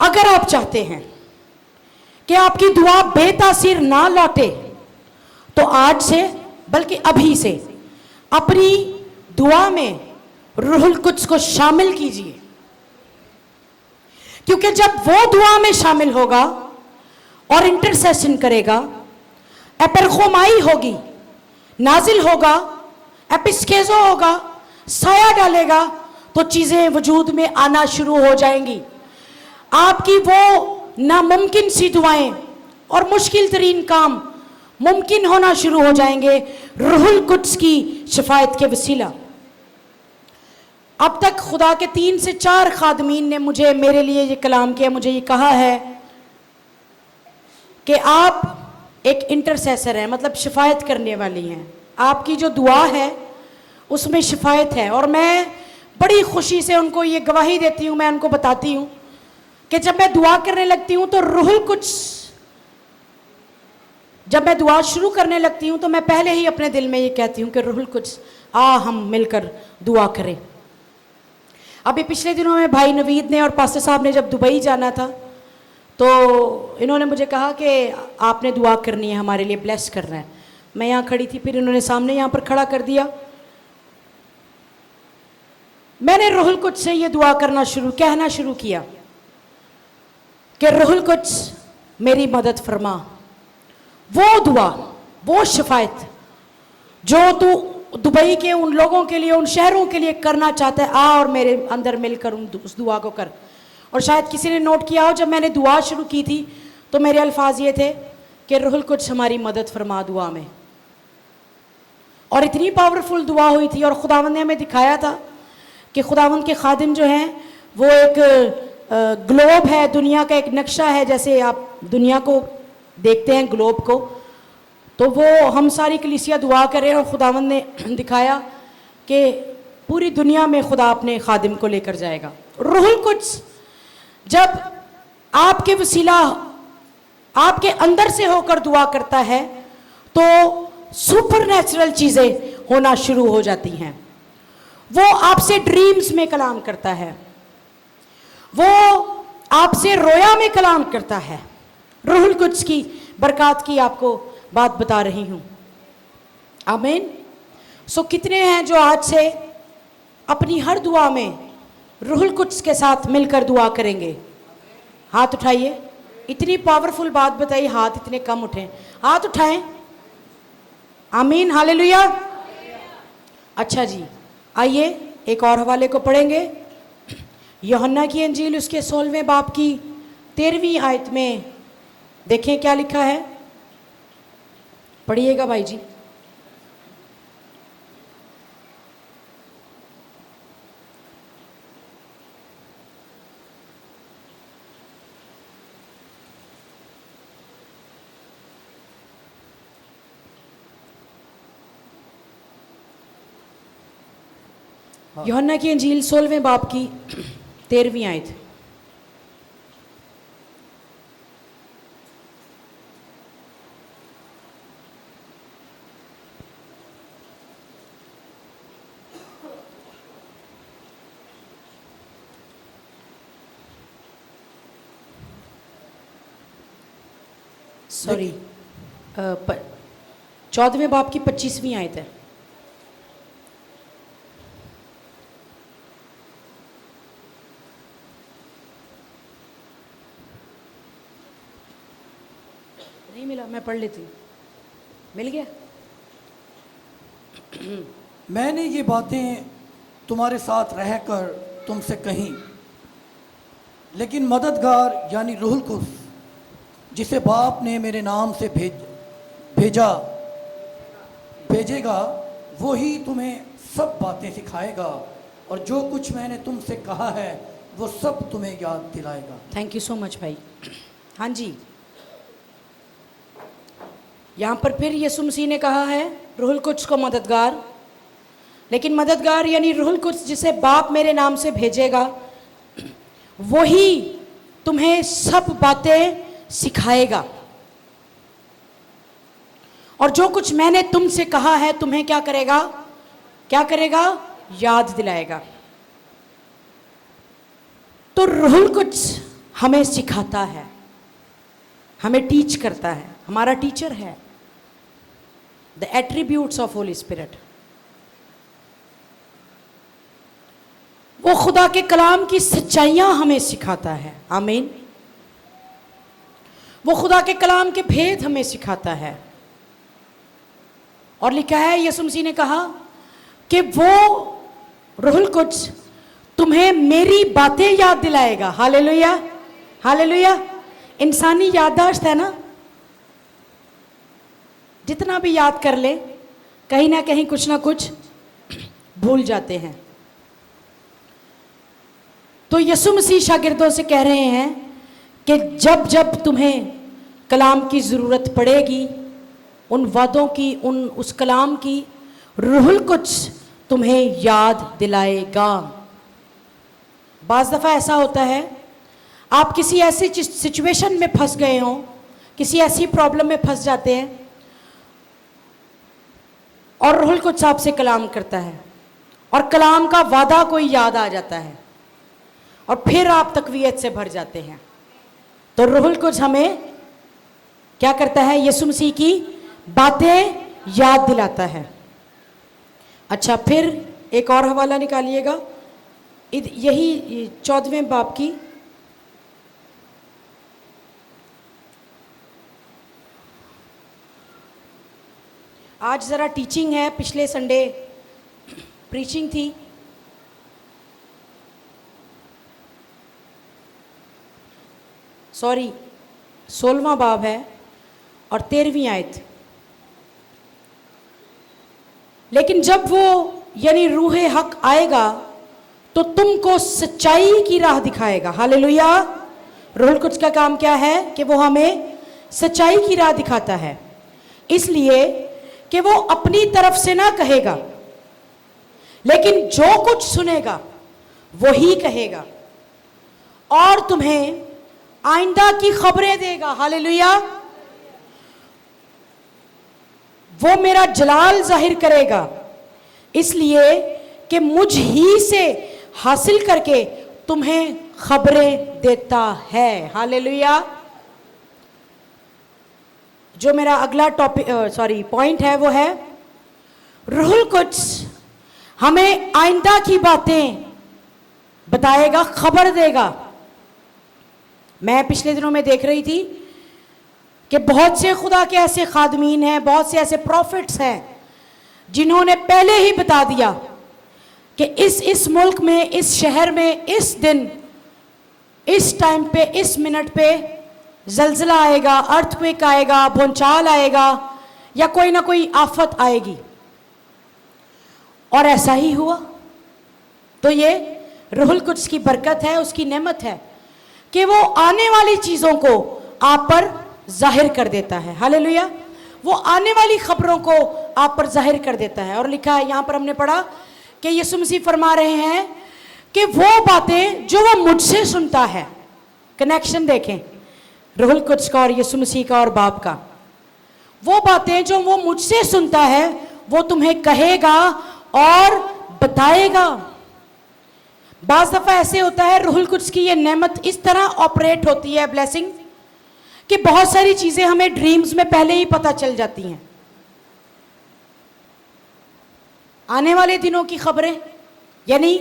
A: اگر آپ چاہتے ہیں کہ آپ کی دعا بے تاثیر نہ لوٹے تو آج سے بلکہ ابھی سے اپنی دعا میں روح القدس کو شامل کیجئے، کیونکہ جب وہ دعا میں شامل ہوگا اور انٹرسیشن کرے گا، ایپرخومائی ہوگی، نازل ہوگا، ایپسکیزو ہوگا، سایہ ڈالے گا، تو چیزیں وجود میں آنا شروع ہو جائیں گی۔ آپ کی وہ ناممکن سی دعائیں اور مشکل ترین کام ممکن ہونا شروع ہو جائیں گے روح القدس کی شفاعت کے وسیلہ۔ اب تک خدا کے 3 سے 4 خادمین نے میرے لیے یہ کلام کیا، مجھے یہ کہا ہے کہ آپ ایک انٹرسیسر ہیں، مطلب شفاعت کرنے والی ہیں، آپ کی جو دعا ہے اس میں شفاعت ہے۔ اور میں بڑی خوشی سے ان کو یہ گواہی دیتی ہوں، میں ان کو بتاتی ہوں کہ جب میں دعا کرنے لگتی ہوں تو روح القدس، جب میں دعا شروع کرنے لگتی ہوں تو میں پہلے ہی اپنے دل میں یہ کہتی ہوں کہ روح القدس ہم مل کر دعا کریں۔ ابھی پچھلے دنوں میں بھائی نوید نے اور پاسٹر صاحب نے جب دبئی جانا تھا تو انہوں نے مجھے کہا کہ آپ نے دعا کرنی ہے، ہمارے لیے بلیس کرنا ہے۔ میں یہاں کھڑی تھی، پھر انہوں نے سامنے یہاں پر کھڑا کر دیا۔ میں نے روح القدس سے یہ دعا کہنا شروع کیا کہ روح القدس میری مدد فرما، وہ دعا، وہ شفاعت جو تو دبئی کے ان لوگوں کے لیے، ان شہروں کے لیے کرنا چاہتا ہے، اور میرے اندر مل کر اس دعا کو کر۔ اور شاید کسی نے نوٹ کیا ہو، جب میں نے دعا شروع کی تھی تو میرے الفاظ یہ تھے کہ روح القدس ہماری مدد فرما دعا میں۔ اور اتنی پاورفل دعا ہوئی تھی، اور خداوند نے ہمیں دکھایا تھا کہ خداوند کے خادم جو ہیں وہ ایک گلوب ہے، دنیا کا ایک نقشہ ہے، جیسے آپ دنیا کو دیکھتے ہیں گلوب کو، تو وہ ہم ساری کلیسیا دعا کریں، اور خداوند نے دکھایا کہ پوری دنیا میں خدا اپنے خادم کو لے کر جائے گا۔ روح القدس جب آپ کے وسیلہ آپ کے اندر سے ہو کر دعا کرتا ہے تو سپر نیچرل چیزیں ہونا شروع ہو جاتی ہیں۔ وہ آپ سے ڈریمز میں کلام کرتا ہے، وہ آپ سے رویا میں کلام کرتا ہے۔ روح القدس کی برکات کی آپ کو بات بتا رہی ہوں۔ آمین۔ کتنے ہیں جو آج سے اپنی ہر دعا میں روح القدس کے ساتھ مل کر دعا کریں گے؟ ہاتھ اٹھائیے۔ اتنی پاورفل بات بتائی، ہاتھ اتنے کم اٹھیں، ہاتھ اٹھائیں۔ آمین، ہاللیلویا۔ اچھا جی، آئیے ایک اور حوالے کو پڑھیں گے۔ یوحنا کی انجیل اس کے 16ویں باب کی 13ویں آیت میں دیکھیں کیا لکھا ہے، پڑھیے گا بھائی جی۔ یوحنا کی انجیل 16ویں باب کی 13ویں آیت۔ سوری، 14ویں باب کی 25ویں آیت ہے۔ نہیں ملا، میں پڑھ لیتی ہوں، مل گیا۔
C: میں نے یہ باتیں تمہارے ساتھ رہ کر تم سے کہیں، لیکن مددگار یعنی روح القدس جسے باپ نے میرے نام سے بھیجے گا، وہی تمہیں سب باتیں سکھائے گا، اور جو کچھ میں نے تم سے کہا ہے وہ سب تمہیں یاد دلائے گا۔
A: تھینک یو سو مچ بھائی۔ ہاں جی، یہاں پر پھر یسوع مسیح نے کہا ہے روح القدس کو مددگار، لیکن مددگار یعنی روح القدس جسے باپ میرے نام سے بھیجے گا، وہی تمہیں سب باتیں سکھائے گا، اور جو کچھ میں نے تم سے کہا ہے تمہیں کیا کرے گا؟ کیا کرے گا؟ یاد دلائے گا۔ تو روح القدس ہمیں سکھاتا ہے, ہمیں ٹیچ کرتا ہے, ہمارا ٹیچر ہے. The attributes of holy spirit. وہ خدا کے کلام کی سچائیاں ہمیں سکھاتا ہے. آمین. وہ خدا کے کلام کے بھید ہمیں سکھاتا ہے. اور لکھا ہے یسوع مسیح نے کہا کہ وہ روح القدس تمہیں میری باتیں یاد دلائے گا. ہاللیلویا, ہاللیلویا. انسانی یادداشت ہے نا, جتنا بھی یاد کر لے کہیں نہ کہیں کچھ نہ کچھ بھول جاتے ہیں. تو یسوع مسیح شاگردوں سے کہہ رہے ہیں کہ جب جب تمہیں کلام کی ضرورت پڑے گی, ان وعدوں کی, اس کلام کی, روح القدس تمہیں یاد دلائے گا. بعض دفعہ ایسا ہوتا ہے آپ کسی ایسی سچویشن میں پھنس گئے ہوں, کسی ایسی پرابلم میں پھنس جاتے ہیں اور روح القدس آپ سے کلام کرتا ہے اور کلام کا وعدہ کوئی یاد آ جاتا ہے اور پھر آپ تقویت سے بھر جاتے ہیں. تو روح القدس ہمیں کیا کرتا ہے؟ یسوع مسیح کی باتیں یاد دلاتا ہے. اچھا, پھر ایک اور حوالہ نکالیے گا, یہی 14ویں باب کی آج ذرا ٹیچنگ ہے, پچھلے سنڈے پریچنگ تھی. سوری, 16واں باب ہے اور 13ویں آیت. لیکن جب وہ یعنی روح حق آئے گا تو تم کو سچائی کی راہ دکھائے گا. ہاللیلویا. روح القدس کا کام کیا ہے کہ وہ ہمیں سچائی کی راہ دکھاتا ہے, اس لیے کہ وہ اپنی طرف سے نہ کہے گا, لیکن جو کچھ سنے گا وہی کہے گا اور تمہیں آئندہ کی خبریں دے گا. ہاللیلویا. وہ میرا جلال ظاہر کرے گا, اس لیے کہ مجھ ہی سے حاصل کر کے تمہیں خبریں دیتا ہے. ہاللیلویا. جو میرا اگلا پوائنٹ ہے وہ ہے روح القدس ہمیں آئندہ کی باتیں بتائے گا, خبر دے گا. میں پچھلے دنوں میں دیکھ رہی تھی کہ بہت سے خدا کے ایسے خادمین ہیں, بہت سے ایسے پروفٹس ہیں جنہوں نے پہلے ہی بتا دیا کہ اس ملک میں, اس شہر میں, اس دن, اس ٹائم پہ, اس منٹ پہ زلزلہ آئے گا, ارتھ کویک آئے گا, بھونچال آئے گا, یا کوئی نہ کوئی آفت آئے گی. اور ایسا ہی ہوا. تو یہ روح القدس کی برکت ہے, اس کی نعمت ہے کہ وہ آنے والی چیزوں کو آپ پر ظاہر کر دیتا ہے. ہاللیلویا. وہ آنے والی خبروں کو آپ پر ظاہر کر دیتا ہے. اور لکھا ہے یہاں پر ہم نے پڑھا کہ یسوع مسیح فرما رہے ہیں کہ وہ باتیں جو وہ مجھ سے سنتا ہے. کنیکشن دیکھیں روح القدس کا اور یسوع مسیح کا اور باپ کا. وہ باتیں جو وہ مجھ سے سنتا ہے وہ تمہیں کہے گا اور بتائے گا. بعض دفعہ ایسے ہوتا ہے روح القدس کی یہ نعمت اس طرح آپریٹ ہوتی ہے, بلیسنگ, کہ بہت ساری چیزیں ہمیں ڈریمز میں پہلے ہی پتہ چل جاتی ہیں. آنے والے دنوں کی خبریں, یعنی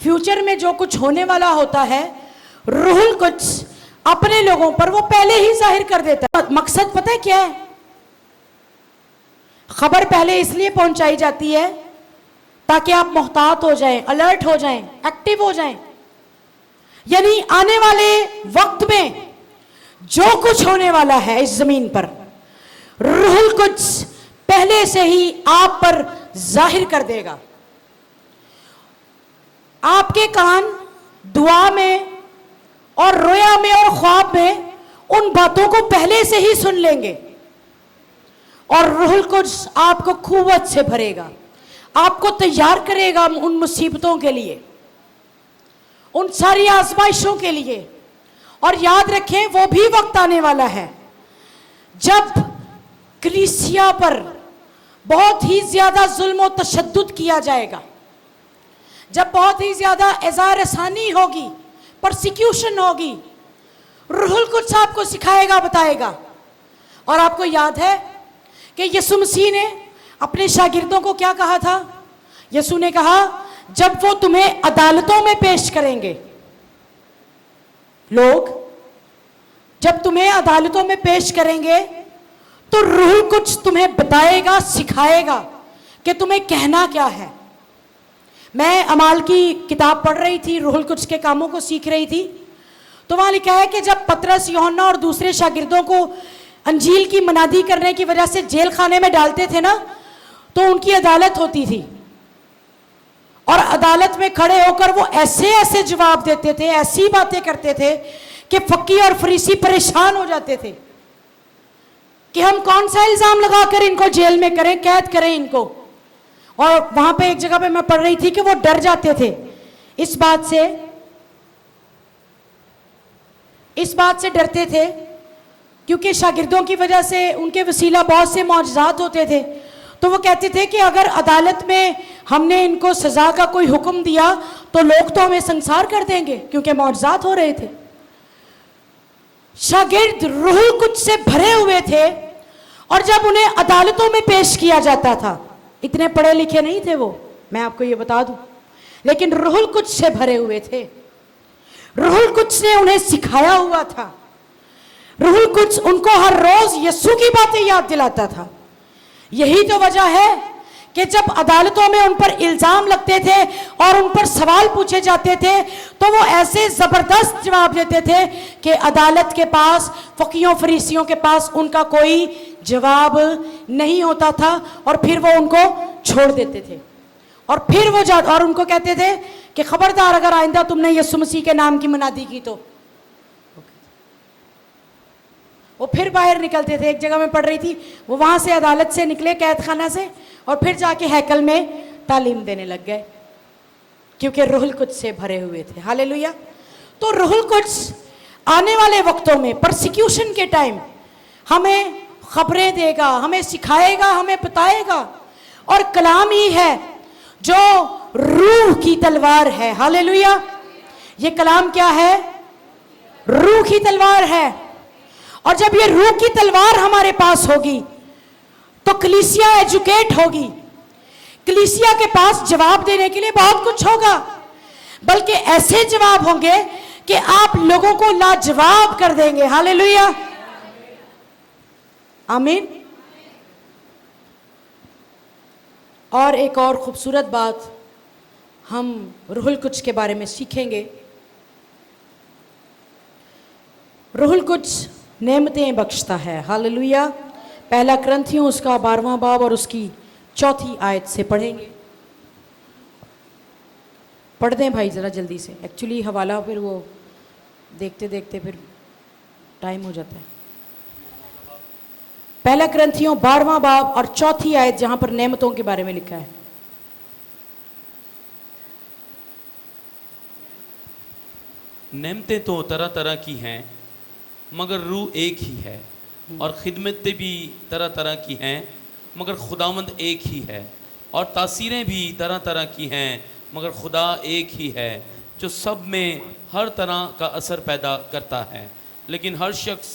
A: فیوچر میں جو کچھ ہونے والا ہوتا ہے, روح القدس اپنے لوگوں پر وہ پہلے ہی ظاہر کر دیتا ہے. مقصد پتہ ہے کیا ہے؟ خبر پہلے اس لیے پہنچائی جاتی ہے تاکہ آپ محتاط ہو جائیں, الرٹ ہو جائیں, ایکٹیو ہو جائیں. یعنی آنے والے وقت میں جو کچھ ہونے والا ہے اس زمین پر, روح القدس پہلے سے ہی آپ پر ظاہر کر دے گا. آپ کے کان دعا میں اور رویا میں اور خواب میں ان باتوں کو پہلے سے ہی سن لیں گے, اور روح القدس آپ کو قوت سے بھرے گا, آپ کو تیار کرے گا ان مصیبتوں کے لیے, ان ساری آزمائشوں کے لیے. اور یاد رکھیں وہ بھی وقت آنے والا ہے جب کلیسیا پر بہت ہی زیادہ ظلم و تشدد کیا جائے گا, جب بہت ہی زیادہ اعزار رسانی ہوگی, پرسیکیوشن ہوگی, روح القدس آپ کو سکھائے گا, بتائے گا. اور آپ کو یاد ہے کہ یسوع مسیح نے اپنے شاگردوں کو کیا کہا تھا؟ یسوع نے کہا جب وہ تمہیں عدالتوں میں پیش کریں گے, لوگ جب تمہیں عدالتوں میں پیش کریں گے تو روح القدس تمہیں بتائے گا, سکھائے گا کہ تمہیں کہنا کیا ہے. میں اعمال کی کتاب پڑھ رہی تھی, روح القدس کے کاموں کو سیکھ رہی تھی, تو وہاں لکھا ہے کہ جب پطرس, یوحنا اور دوسرے شاگردوں کو انجیل کی منادی کرنے کی وجہ سے جیل خانے میں ڈالتے تھے نا, تو ان کی عدالت ہوتی تھی, اور عدالت میں کھڑے ہو کر وہ ایسے ایسے جواب دیتے تھے, ایسی باتیں کرتے تھے کہ فقی اور فریسی پریشان ہو جاتے تھے کہ ہم کون سا الزام لگا کر ان کو جیل میں کریں, قید کریں ان کو. اور وہاں پہ ایک جگہ پہ میں پڑھ رہی تھی کہ وہ ڈر جاتے تھے اس بات سے ڈرتے تھے کیونکہ شاگردوں کی وجہ سے ان کے وسیلہ بہت سے معجزات ہوتے تھے. تو وہ کہتے تھے کہ اگر عدالت میں ہم نے ان کو سزا کا کوئی حکم دیا تو لوگ تو ہمیں سنسار کر دیں گے کیونکہ معجزات ہو رہے تھے. شاگرد روح القدس سے بھرے ہوئے تھے, اور جب انہیں عدالتوں میں پیش کیا جاتا تھا, اتنے پڑھے لکھے نہیں تھے وہ, میں آپ کو یہ بتا دوں, لیکن روح القدس سے بھرے ہوئے تھے. روح القدس نے انہیں سکھایا ہوا تھا. روح القدس ان کو ہر روز یسوع کی باتیں یاد دلاتا تھا. یہی تو وجہ ہے کہ جب عدالتوں میں ان پر الزام لگتے تھے اور ان پر سوال پوچھے جاتے تھے تو وہ ایسے زبردست جواب دیتے تھے کہ عدالت کے پاس, فقیوں فریسیوں کے پاس ان کا کوئی جواب نہیں ہوتا تھا, اور پھر وہ ان کو چھوڑ دیتے تھے. اور پھر وہ اور ان کو کہتے تھے کہ خبردار اگر آئندہ تم نے یسوع مسیح کے نام کی منادی کی تو. وہ پھر باہر نکلتے تھے. ایک جگہ میں پڑھ رہی تھی, وہ وہاں سے عدالت سے نکلے, قید خانہ سے, اور پھر جا کے ہیکل میں تعلیم دینے لگ گئے کیونکہ روح القدس سے بھرے ہوئے تھے. ہاللیلویا. تو روح القدس آنے والے وقتوں میں پرسیکیوشن کے ٹائم ہمیں خبریں دے گا, ہمیں سکھائے گا, ہمیں بتائے گا. اور کلام ہی ہے جو روح کی تلوار ہے. ہاللیلویا. یہ کلام کیا ہے؟ روح کی تلوار ہے. اور جب یہ روح کی تلوار ہمارے پاس ہوگی تو کلیسیا ایجوکیٹ ہوگی. کلیسیا کے پاس جواب دینے کے لیے بہت کچھ ہوگا, بلکہ ایسے جواب ہوں گے کہ آپ لوگوں کو لاجواب کر دیں گے. ہاللیلویا. آمین. اور ایک اور خوبصورت بات ہم روح القدس کے بارے میں سیکھیں گے. روح القدس نعمتیں بخشتا ہے. ہاللیلویا. پہلا کرنتھیوں اس کا 12واں باب اور اس کی 4 آیت سے پڑھیں گے. پڑھ دیں بھائی ذرا جلدی سے, ایکچولی حوالہ پھر وہ دیکھتے دیکھتے پھر ٹائم ہو جاتا ہے. پہلا کرنتھیوں 12واں باب اور 4 آیت جہاں پر نعمتوں کے بارے میں لکھا ہے.
B: نعمتیں تو طرح طرح کی ہیں مگر روح ایک ہی ہے, اور خدمتیں بھی طرح طرح کی ہیں مگر خداوند ایک ہی ہے, اور تاثیریں بھی طرح طرح کی ہیں مگر خدا ایک ہی ہے جو سب میں ہر طرح کا اثر پیدا کرتا ہے, لیکن ہر شخص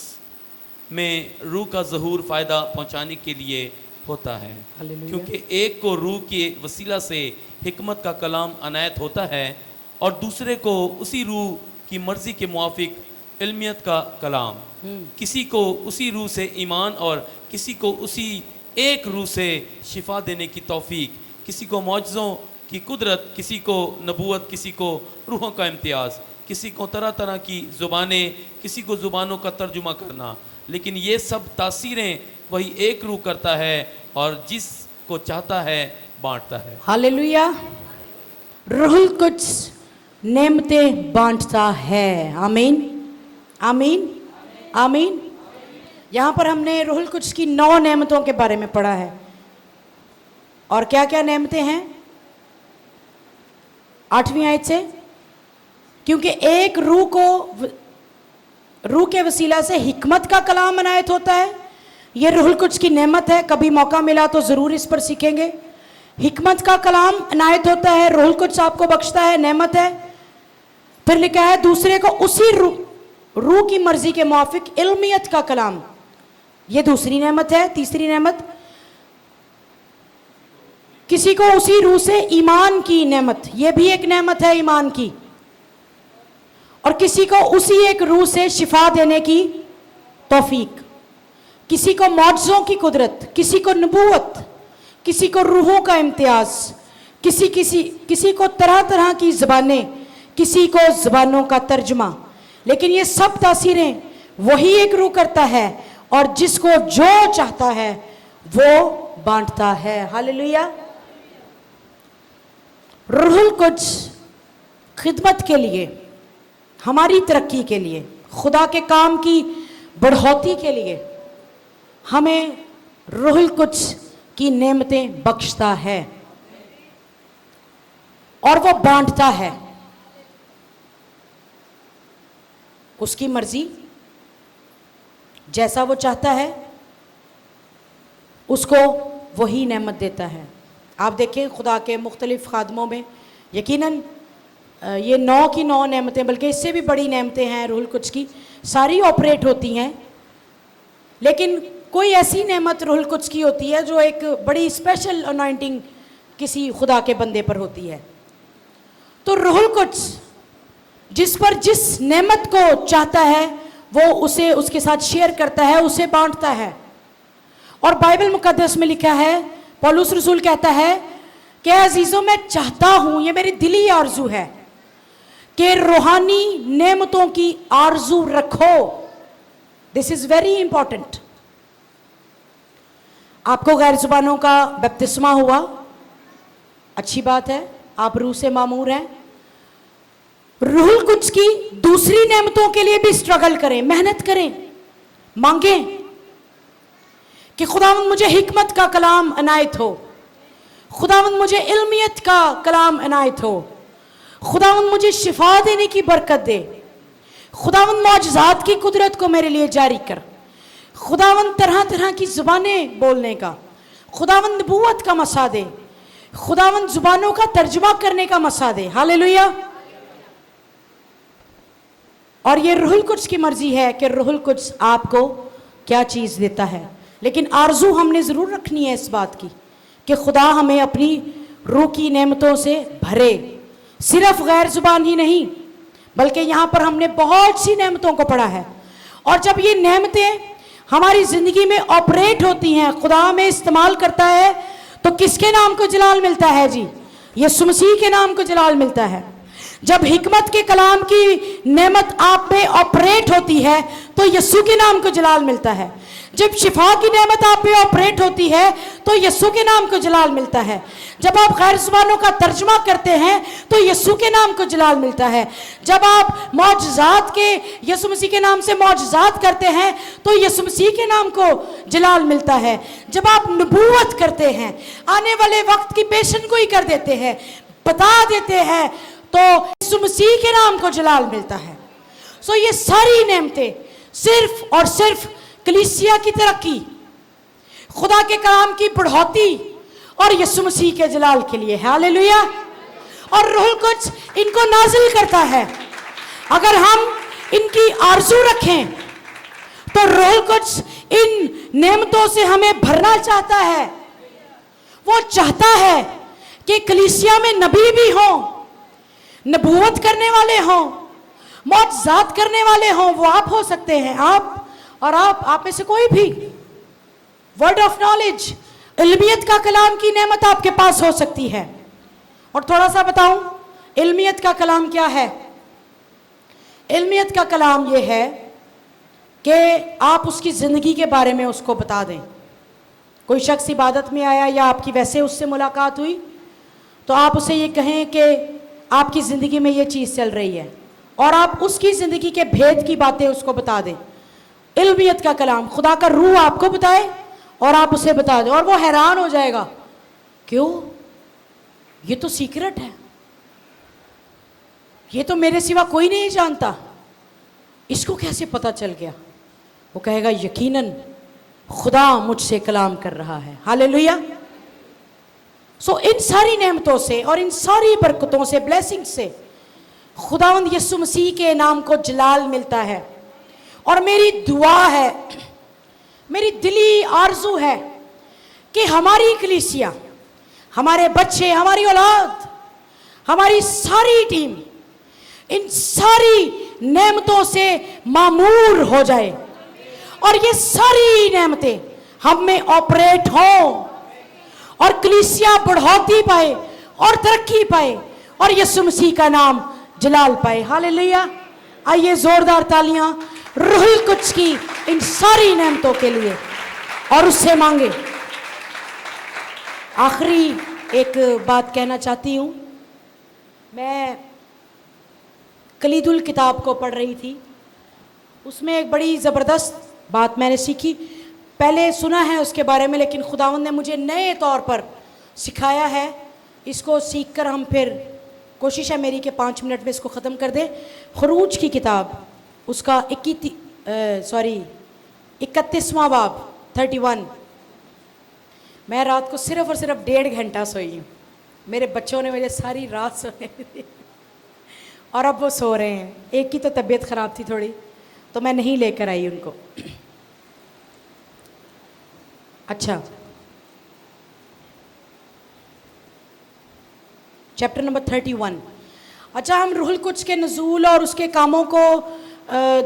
B: میں روح کا ظہور فائدہ پہنچانے کے لیے ہوتا ہے. کیونکہ ایک کو روح کے وسیلہ سے حکمت کا کلام عنایت ہوتا ہے اور دوسرے کو اسی روح کی مرضی کے موافق علمیت کا کلام. کسی کو اسی روح سے ایمان اور کسی کو اسی ایک روح سے شفا دینے کی توفیق, کسی کو معجزوں کی قدرت, کسی کو نبوت, کسی کو روحوں کا امتیاز, کسی کو طرح طرح کی زبانیں, کسی کو زبانوں کا ترجمہ کرنا. لیکن یہ سب تاثیریں وہی ایک روح کرتا ہے اور جس کو چاہتا ہے بانٹتا ہے.
A: ہاللیلویا. روح القدس نعمتیں بانٹتا ہے. آمین آمین آمین. یہاں پر ہم نے روح القدس کی 9 نعمتوں کے بارے میں پڑھا ہے. اور کیا کیا نعمتیں ہیں؟ 8ویں آیت سے, کیونکہ ایک روح کے وسیلہ سے حکمت کا کلام عنایت ہوتا ہے. یہ روح القدس کی نعمت ہے, کبھی موقع ملا تو ضرور اس پر سیکھیں گے. حکمت کا کلام عنایت ہوتا ہے, روح القدس آپ کو بخشتا ہے, نعمت ہے. پھر لکھا ہے دوسرے کو روح کی مرضی کے موافق علمیت کا کلام، یہ دوسری نعمت ہے۔ تیسری نعمت، کسی کو اسی روح سے ایمان کی نعمت، یہ بھی ایک نعمت ہے ایمان کی، اور کسی کو اسی ایک روح سے شفا دینے کی توفیق، کسی کو معجزوں کی قدرت، کسی کو نبوت، کسی کو روحوں کا امتیاز، کسی کو طرح طرح کی زبانیں، کسی کو زبانوں کا ترجمہ، لیکن یہ سب تاثیریں وہی ایک روح کرتا ہے، اور جس کو جو چاہتا ہے وہ بانٹتا ہے۔ ہاللیلویہ۔ روح القدس خدمت کے لیے، ہماری ترقی کے لیے، خدا کے کام کی بڑھوتی کے لیے ہمیں روح القدس کی نعمتیں بخشتا ہے اور وہ بانٹتا ہے۔ اس کی مرضی، جیسا وہ چاہتا ہے اس کو وہی نعمت دیتا ہے۔ آپ دیکھیں خدا کے مختلف خادموں میں یقیناً یہ 9 کی 9 نعمتیں، بلکہ اس سے بھی بڑی نعمتیں ہیں روح القدس کی، ساری آپریٹ ہوتی ہیں، لیکن کوئی ایسی نعمت روح القدس کی ہوتی ہے جو ایک بڑی اسپیشل انوائنٹنگ کسی خدا کے بندے پر ہوتی ہے۔ تو روح القدس جس پر جس نعمت کو چاہتا ہے وہ اسے اس کے ساتھ شیئر کرتا ہے، اسے بانٹتا ہے۔ اور بائبل مقدس میں لکھا ہے، پولس رسول کہتا ہے کہ عزیزوں میں چاہتا ہوں، یہ میری دلی آرزو ہے کہ روحانی نعمتوں کی آرزو رکھو۔ دس از ویری امپورٹنٹ۔ آپ کو غیر زبانوں کا بپتسمہ ہوا، اچھی بات ہے، آپ روح سے معمور ہیں۔ روح القدس کی دوسری نعمتوں کے لیے بھی اسٹرگل کریں، محنت کریں، مانگیں کہ خداوند مجھے حکمت کا کلام عنایت ہو، خداوند مجھے علمیت کا کلام عنایت ہو، خداوند مجھے شفا دینے کی برکت دے، خداوند معجزات کی قدرت کو میرے لیے جاری کر، خداوند طرح طرح کی زبانیں بولنے کا، خداوند نبوت کا مسا دے، خداوند زبانوں کا ترجمہ کرنے کا مسا دے۔ ہاللیلویہ۔ اور یہ روح القدس کی مرضی ہے کہ روح القدس آپ کو کیا چیز دیتا ہے، لیکن آرزو ہم نے ضرور رکھنی ہے اس بات کی کہ خدا ہمیں اپنی روح کی نعمتوں سے بھرے، صرف غیر زبان ہی نہیں بلکہ یہاں پر ہم نے بہت سی نعمتوں کو پڑھا ہے، اور جب یہ نعمتیں ہماری زندگی میں آپریٹ ہوتی ہیں، خدا ہمیں استعمال کرتا ہے، تو کس کے نام کو جلال ملتا ہے جی؟ یسوع مسیح کے نام کو جلال ملتا ہے۔ جب حکمت کے کلام کی نعمت آپ میں آپریٹ ہوتی ہے تو یسوع کے نام کو جلال ملتا ہے۔ جب شفا کی نعمت آپ پہ آپریٹ ہوتی ہے تو یسوع کے نام کو جلال ملتا ہے۔ جب آپ غیر زبانوں کا ترجمہ کرتے ہیں تو یسوع کے نام کو جلال ملتا ہے۔ جب آپ معجزات کے یسوع مسیح کے نام سے معجزات کرتے ہیں تو یسوع مسیح کے نام کو جلال ملتا ہے۔ جب آپ نبوت کرتے ہیں، آنے والے وقت کی پیشن گوئی کر دیتے ہیں، بتا دیتے ہیں، تو یسوع مسیح کے نام کو جلال ملتا ہے۔ سو یہ ساری نعمتیں صرف اور صرف کلیسیا کی ترقی، خدا کے کلام کی بڑھوتی اور یسوع مسیح کے جلال کے لیے۔ ہاللیلویہ۔ اور روح القدس ان کو نازل کرتا ہے۔ اگر ہم ان کی آرزو رکھیں تو روح القدس ان نعمتوں سے ہمیں بھرنا چاہتا ہے۔ وہ چاہتا ہے کہ کلیسیا میں نبی بھی ہوں، نبوت کرنے والے ہوں، معجزات کرنے والے ہوں۔ وہ آپ ہو سکتے ہیں، آپ اور آپ میں سے کوئی بھی۔ ورڈ آف نالج، علمیت کا کلام کی نعمت آپ کے پاس ہو سکتی ہے۔ اور تھوڑا سا بتاؤں علمیت کا کلام کیا ہے؟ علمیت کا کلام یہ ہے کہ آپ اس کی زندگی کے بارے میں اس کو بتا دیں۔ کوئی شخص عبادت میں آیا یا آپ کی ویسے اس سے ملاقات ہوئی تو آپ اسے یہ کہیں کہ آپ کی زندگی میں یہ چیز چل رہی ہے، اور آپ اس کی زندگی کے بھید کی باتیں اس کو بتا دیں۔ علمیت کا کلام، خدا کا روح آپ کو بتائے اور آپ اسے بتا دیں، اور وہ حیران ہو جائے گا، کیوں؟ یہ تو سیکرٹ ہے، یہ تو میرے سوا کوئی نہیں جانتا، اس کو کیسے پتا چل گیا؟ وہ کہے گا یقیناً خدا مجھ سے کلام کر رہا ہے۔ ہاللیلویہ۔ سو ان ساری نعمتوں سے اور ان ساری برکتوں سے، بلیسنگ سے، خداوند یسوع مسیح کے نام کو جلال ملتا ہے۔ اور میری دعا ہے, میری دلی آرزو ہے کہ ہماری کلیسیا, ہمارے بچے, ہماری اولاد, ہماری ساری ٹیم ان ساری نعمتوں سے معمور ہو جائے, اور یہ ساری نعمتیں ہم میں آپریٹ ہوں, اور کلیسیا بڑھوتی پائے اور ترقی پائے, اور یسوع مسیح کا نام جلال پائے. ہاللیلویا. آئیے زوردار تالیاں روح القدس کی ان ساری نعمتوں کے لیے, اور اس سے مانگے. آخری ایک بات کہنا چاہتی ہوں. میں کلید الکتاب کو پڑھ رہی تھی, اس میں ایک بڑی زبردست بات میں نے سیکھی. پہلے سنا ہے اس کے بارے میں, لیکن خداوند نے مجھے نئے طور پر سکھایا ہے. اس کو سیکھ کر ہم پھر, کوشش ہے میری کہ 5 منٹ میں اس کو ختم کر دیں. خروج کی کتاب اس کا 31واں باب 31. میں رات کو صرف اور صرف 1.5 گھنٹہ سوئی ہوں. میرے بچوں نے مجھے ساری رات سونے دی اور اب وہ سو رہے ہیں. ایک کی تو طبیعت خراب تھی تھوڑی, تو میں نہیں لے کر آئی ان کو. اچھا, چیپٹر نمبر 31. اچھا, ہم روح القدس کے نزول اور اس کے کاموں کو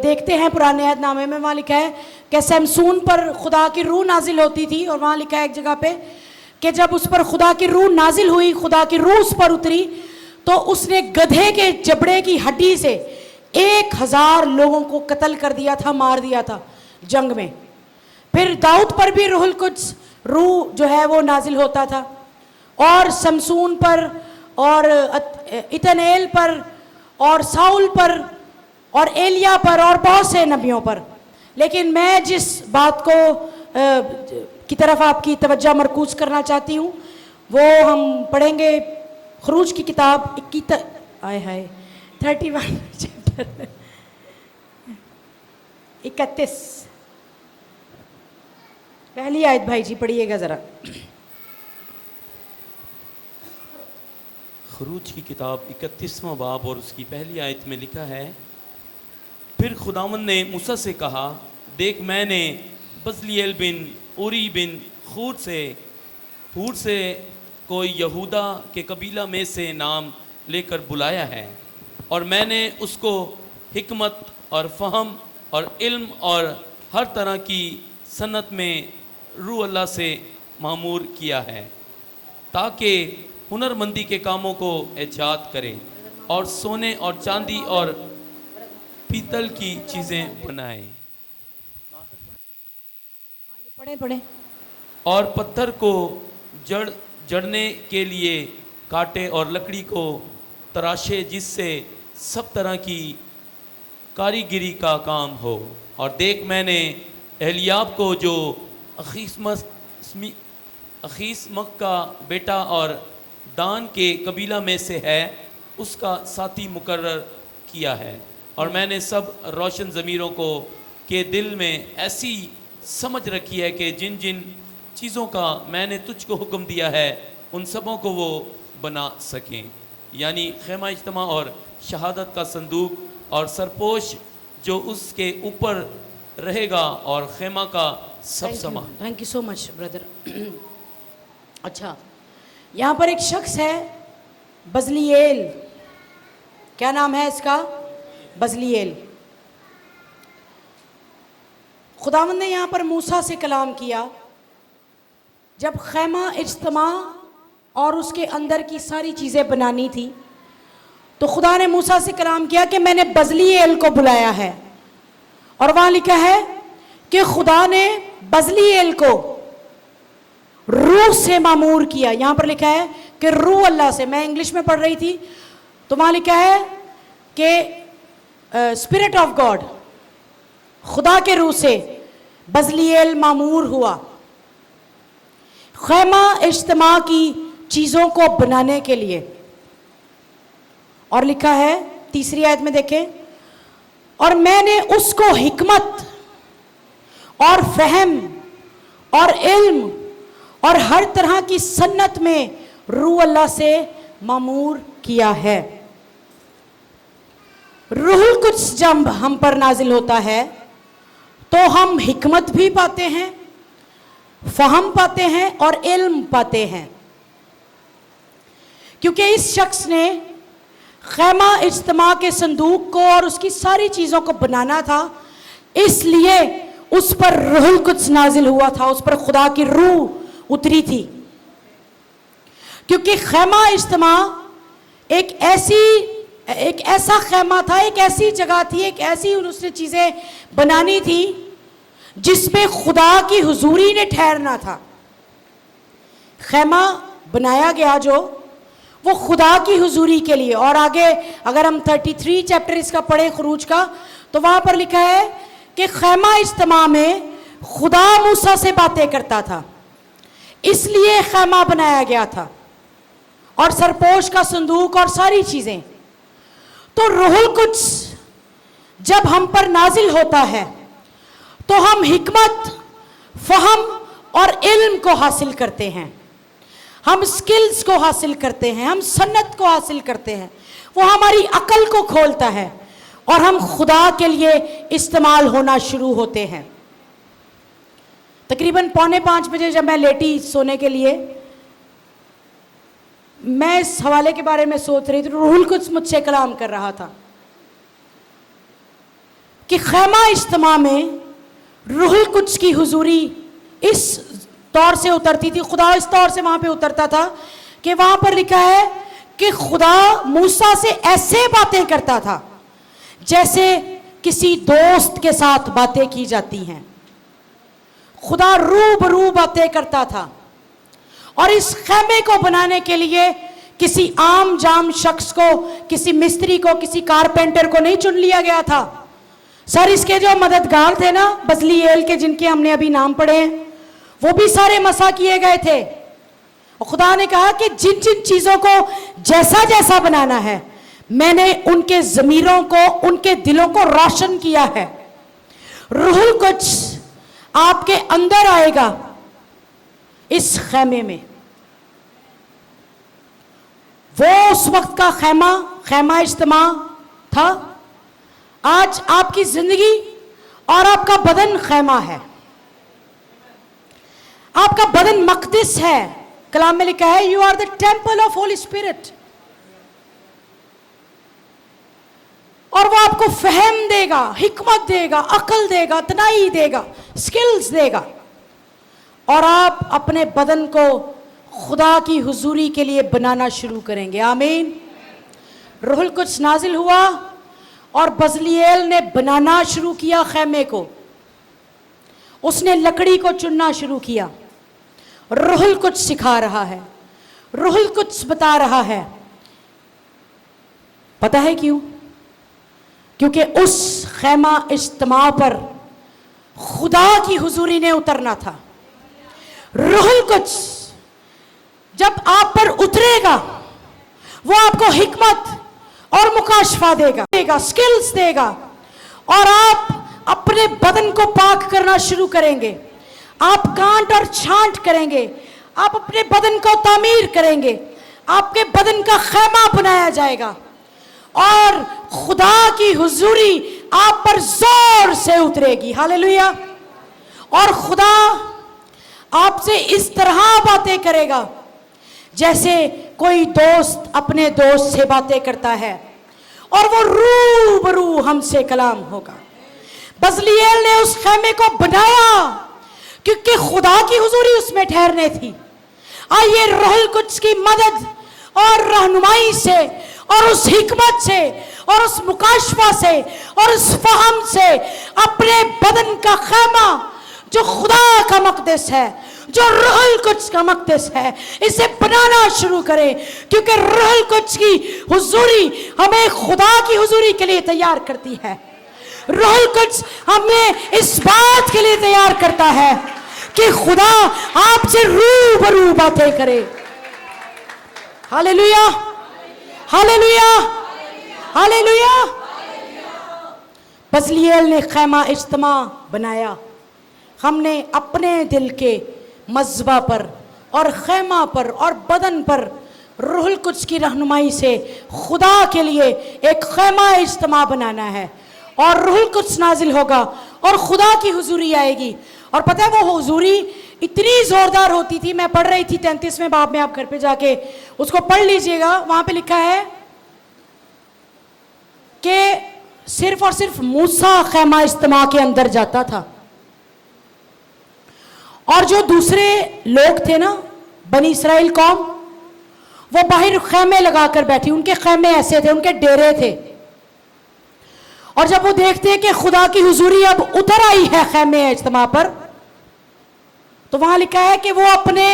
A: دیکھتے ہیں پرانے عہد نامے میں. وہاں لکھا ہے کہ سمسون پر خدا کی روح نازل ہوتی تھی, اور وہاں لکھا ہے ایک جگہ پہ کہ جب اس پر خدا کی روح نازل ہوئی, خدا کی روح اس پر اتری, تو اس نے گدھے کے جبڑے کی ہڈی سے 1000 لوگوں کو قتل کر دیا تھا, مار دیا تھا جنگ میں. پھر داؤد پر بھی روح القدس روح جو ہے وہ نازل ہوتا تھا, اور سمسون پر, اور اتنیل پر, اور ساؤل پر, اور ایلیا پر, اور بہت سے نبیوں پر. لیکن میں جس بات کو کی طرف آپ کی توجہ مرکوز کرنا چاہتی ہوں, وہ ہم پڑھیں گے خروج کی کتاب 31 چیپٹر 31 پہلی آیت. بھائی جی پڑھیے گا ذرا.
B: خروج کی کتاب 31واں باب اور اس کی پہلی آیت میں لکھا ہے, پھر خداوند نے موسیٰ سے کہا, دیکھ میں نے بزلیل بن اوری بن حور سے کوئی یہودا کے قبیلہ میں سے نام لے کر بلایا ہے, اور میں نے اس کو حکمت اور فہم اور علم اور ہر طرح کی صنعت میں روح اللہ سے معمور کیا ہے, تاکہ ہنرمندی کے کاموں کو ایجاد کرے, اور سونے اور چاندی اور پیتل کی چیزیں بنائے,
A: پڑھیں.
B: اور پتھر کو جڑنے کے لیے کاٹے, اور لکڑی کو تراشے, جس سے سب طرح کی کاریگری کا کام ہو. اور دیکھ میں نے اہلیاب کو, جو اخیسمک کا بیٹا اور دان کے قبیلہ میں سے ہے, اس کا ساتھی مقرر کیا ہے. اور میں نے سب روشن ضمیروں کو کے دل میں ایسی سمجھ رکھی ہے کہ جن جن چیزوں کا میں نے تجھ کو حکم دیا ہے, ان سبوں کو وہ بنا سکیں, یعنی خیمہ اجتماع اور شہادت کا صندوق اور سرپوش جو اس کے اوپر رہے گا, اور خیمہ کا سب سامان.
A: Thank you so much brother. اچھا, یہاں پر ایک شخص ہے بزلیل. کیا نام ہے اس کا؟ بزلیل. خداوند نے یہاں پر موسیٰ سے کلام کیا جب خیمہ اجتماع اور اس کے اندر کی ساری چیزیں بنانی تھی, تو خدا نے موسیٰ سے کلام کیا کہ میں نے بزلیل کو بلایا ہے. اور وہاں لکھا ہے کہ خدا نے بزلیل کو روح سے معمور کیا. یہاں پر لکھا ہے کہ روح اللہ سے. میں انگلش میں پڑھ رہی تھی تو وہاں لکھا ہے کہ اسپرٹ آف گاڈ, خدا کے روح سے بزلیل معمور ہوا خیمہ اجتماع کی چیزوں کو بنانے کے لیے. اور لکھا ہے تیسری آیت میں دیکھیں, اور میں نے اس کو حکمت اور فہم اور علم اور ہر طرح کی صنعت میں روح اللہ سے معمور کیا ہے. روح القدس جب ہم پر نازل ہوتا ہے تو ہم حکمت بھی پاتے ہیں, فہم پاتے ہیں اور علم پاتے ہیں. کیونکہ اس شخص نے خیمہ اجتماع کے صندوق کو اور اس کی ساری چیزوں کو بنانا تھا, اس لیے اس پر روح القدس نازل ہوا تھا, اس پر خدا کی روح اتری تھی. کیونکہ خیمہ اجتماع ایک ایسا خیمہ تھا, ایک ایسی جگہ تھی, ایک ایسی اس نے چیزیں بنانی تھی جس میں خدا کی حضوری نے ٹھہرنا تھا. خیمہ بنایا گیا جو وہ خدا کی حضوری کے لیے. اور آگے اگر ہم 33 چیپٹر اس کا پڑھیں خروج کا, تو وہاں پر لکھا ہے کہ خیمہ اجتماع میں خدا موسیٰ سے باتیں کرتا تھا, اس لیے خیمہ بنایا گیا تھا, اور سرپوش کا صندوق اور ساری چیزیں. تو روح القدس جب ہم پر نازل ہوتا ہے تو ہم حکمت, فہم اور علم کو حاصل کرتے ہیں, ہم سکلز کو حاصل کرتے ہیں, ہم سنت کو حاصل کرتے ہیں. وہ ہماری عقل کو کھولتا ہے اور ہم خدا کے لیے استعمال ہونا شروع ہوتے ہیں. تقریباً 4:45 بجے جب میں لیٹی سونے کے لیے, میں اس حوالے کے بارے میں سوچ رہی تھی, روح القدس مجھ سے کلام کر رہا تھا کہ خیمہ اجتماع میں روح القدس کی حضوری اس طور سے اترتی تھی, خدا اس طور سے وہاں پہ اترتا تھا کہ وہاں پر لکھا ہے کہ خدا موسیٰ سے ایسے باتیں کرتا تھا جیسے کسی دوست کے ساتھ باتیں کی جاتی ہیں. خدا روبرو باتیں کرتا تھا. اور اس خیمے کو بنانے کے لیے کسی عام جام شخص کو, کسی مستری کو, کسی کارپینٹر کو نہیں چن لیا گیا تھا. سر اس کے جو مددگار تھے نا, بزلیل کے, جن کے ہم نے ابھی نام پڑھے ہیں, وہ بھی سارے مسا کیے گئے تھے. اور خدا نے کہا کہ جن جن چیزوں کو جیسا جیسا بنانا ہے, میں نے ان کے ضمیروں کو, ان کے دلوں کو روشن کیا ہے. روح القدس آپ کے اندر آئے گا اس خیمے میں. وہ اس وقت کا خیمہ اجتماع تھا. آج آپ کی زندگی اور آپ کا بدن خیمہ ہے, آپ کا بدن مقدس ہے. کلام میں لکھا ہے, you are the temple of holy spirit. اور وہ آپ کو فہم دے گا, حکمت دے گا, عقل دے گا, تنائی دے گا, سکلز دے گا, اور آپ اپنے بدن کو خدا کی حضوری کے لیے بنانا شروع کریں گے. آمین. روح القدس نازل ہوا اور بزلیل نے بنانا شروع کیا خیمے کو. اس نے لکڑی کو چننا شروع کیا. روح القدس سکھا رہا ہے, روح القدس بتا رہا ہے. پتہ ہے کیوں؟ کیونکہ اس خیمہ اجتماع پر خدا کی حضوری نے اترنا تھا. روح القدس جب آپ پر اترے گا, وہ آپ کو حکمت اور مکاشفہ دے گا, سکلز دے گا, اور آپ اپنے بدن کو پاک کرنا شروع کریں گے. آپ کانٹ اور چھانٹ کریں گے, آپ اپنے بدن کو تعمیر کریں گے, آپ کے بدن کا خیمہ بنایا جائے گا, اور خدا کی حضوری آپ پر زور سے اترے گی. ہاللیلویا. اور خدا آپ سے اس طرح باتیں کرے گا جیسے کوئی دوست اپنے دوست سے باتیں کرتا ہے, اور وہ روبرو ہم سے کلام ہوگا. بزلیل نے اس خیمے کو بنایا کیونکہ خدا کی حضوری اس میں ٹھہرنے تھی. آئیے روح القدس کی مدد اور رہنمائی سے, اور اس حکمت سے, اور اس مکاشفہ سے, اور اس فہم سے اپنے بدن کا خیمہ جو خدا کا مقدس ہے, جو روح القدس کا مقدس ہے, اسے بنانا شروع کریں. کیونکہ روح القدس کی حضوری ہمیں خدا کی حضوری کے لیے تیار کرتی ہے. روح القدس ہمیں اس بات کے لیے تیار کرتا ہے کہ خدا آپ سے روبرو باتیں کرے. ہاللیلویا, ہاللیلویا, ہاللیلویا. بزلیل نے خیمہ اجتماع بنایا. ہم نے اپنے دل کے مذبح پر اور خیمہ پر اور بدن پر روح القدس کی رہنمائی سے خدا کے لیے ایک خیمہ اجتماع بنانا ہے. اور روح القدس نازل ہوگا اور خدا کی حضوری آئے گی. اور پتہ ہے وہ حضوری اتنی زوردار ہوتی تھی. میں پڑھ رہی تھی 33ویں باب میں, آپ گھر پہ جا کے اس کو پڑھ لیجئے گا. وہاں پہ لکھا ہے کہ صرف اور صرف موسیٰ خیمہ اجتماع کے اندر جاتا تھا, اور جو دوسرے لوگ تھے نا, بنی اسرائیل قوم, وہ باہر خیمے لگا کر بیٹھی. ان کے خیمے ایسے تھے, ان کے ڈیرے تھے. اور جب وہ دیکھتے کہ خدا کی حضوری اب اتر آئی ہے خیمے اجتماع پر, تو وہاں لکھا ہے کہ وہ اپنے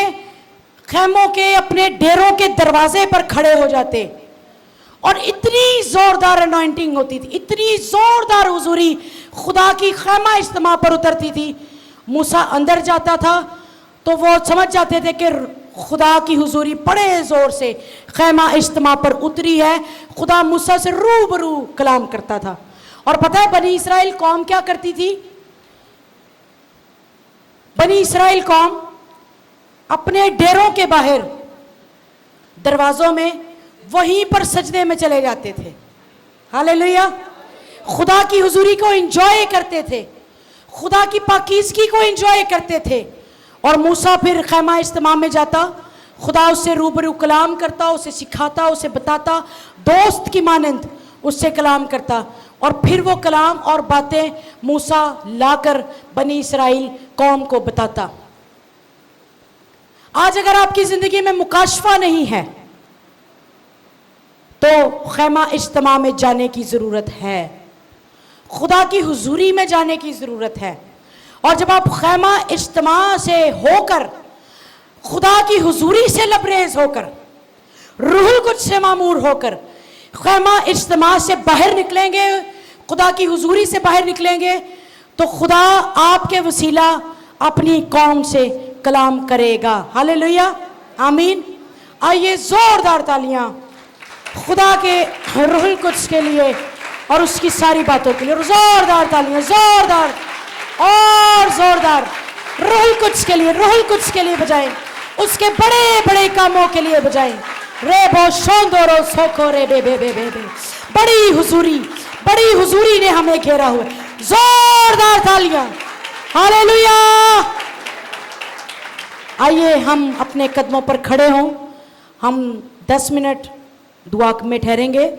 A: خیموں کے, اپنے ڈیروں کے دروازے پر کھڑے ہو جاتے. اور اتنی زوردار انوائنٹنگ ہوتی تھی, اتنی زوردار حضوری خدا کی خیمہ اجتماع پر اترتی تھی. موسیٰ اندر جاتا تھا تو وہ سمجھ جاتے تھے کہ خدا کی حضوری بڑے زور سے خیمہ اجتماع پر اتری ہے. خدا موسیٰ سے روبرو کلام کرتا تھا. اور پتہ ہے بنی اسرائیل قوم کیا کرتی تھی؟ بنی اسرائیل قوم اپنے ڈیروں کے باہر دروازوں میں وہیں پر سجدے میں چلے جاتے تھے. ہاللیلویا. خدا کی حضوری کو انجوائے کرتے تھے, خدا کی پاکیزگی کو انجوائے کرتے تھے. اور موسیٰ پھر خیمہ اجتماع میں جاتا, خدا اس سے روبرو کلام کرتا, اسے سکھاتا, اسے بتاتا, دوست کی مانند اس سے کلام کرتا. اور پھر وہ کلام اور باتیں موسیٰ لا کر بنی اسرائیل قوم کو بتاتا. آج اگر آپ کی زندگی میں مکاشفہ نہیں ہے تو خیمہ اجتماع میں جانے کی ضرورت ہے, خدا کی حضوری میں جانے کی ضرورت ہے. اور جب آپ خیمہ اجتماع سے ہو کر, خدا کی حضوری سے لبریز ہو کر, روح القدس سے معمور ہو کر خیمہ اجتماع سے باہر نکلیں گے, خدا کی حضوری سے باہر نکلیں گے, تو خدا آپ کے وسیلہ اپنی قوم سے کلام کرے گا. ہاللیلویا, آمین. آئیے زوردار تالیاں خدا کے روح القدس کے لیے اور اس کی ساری باتوں کے لیے. زوردار تالیاں, زوردار اور زوردار روح القدس کے لیے, روح القدس کے لیے بجائیں, اس کے بڑے بڑے کاموں کے لیے بجائیں. رے بو شوندورو سوکو رے بے بے بے بے بے. بڑی حضوری نے ہمیں گھیرا ہوا. زوردار تالیاں. ہاللیلویا. آئیے ہم اپنے قدموں پر کھڑے ہوں, ہم 10 منٹ دعا میں ٹھہریں گے.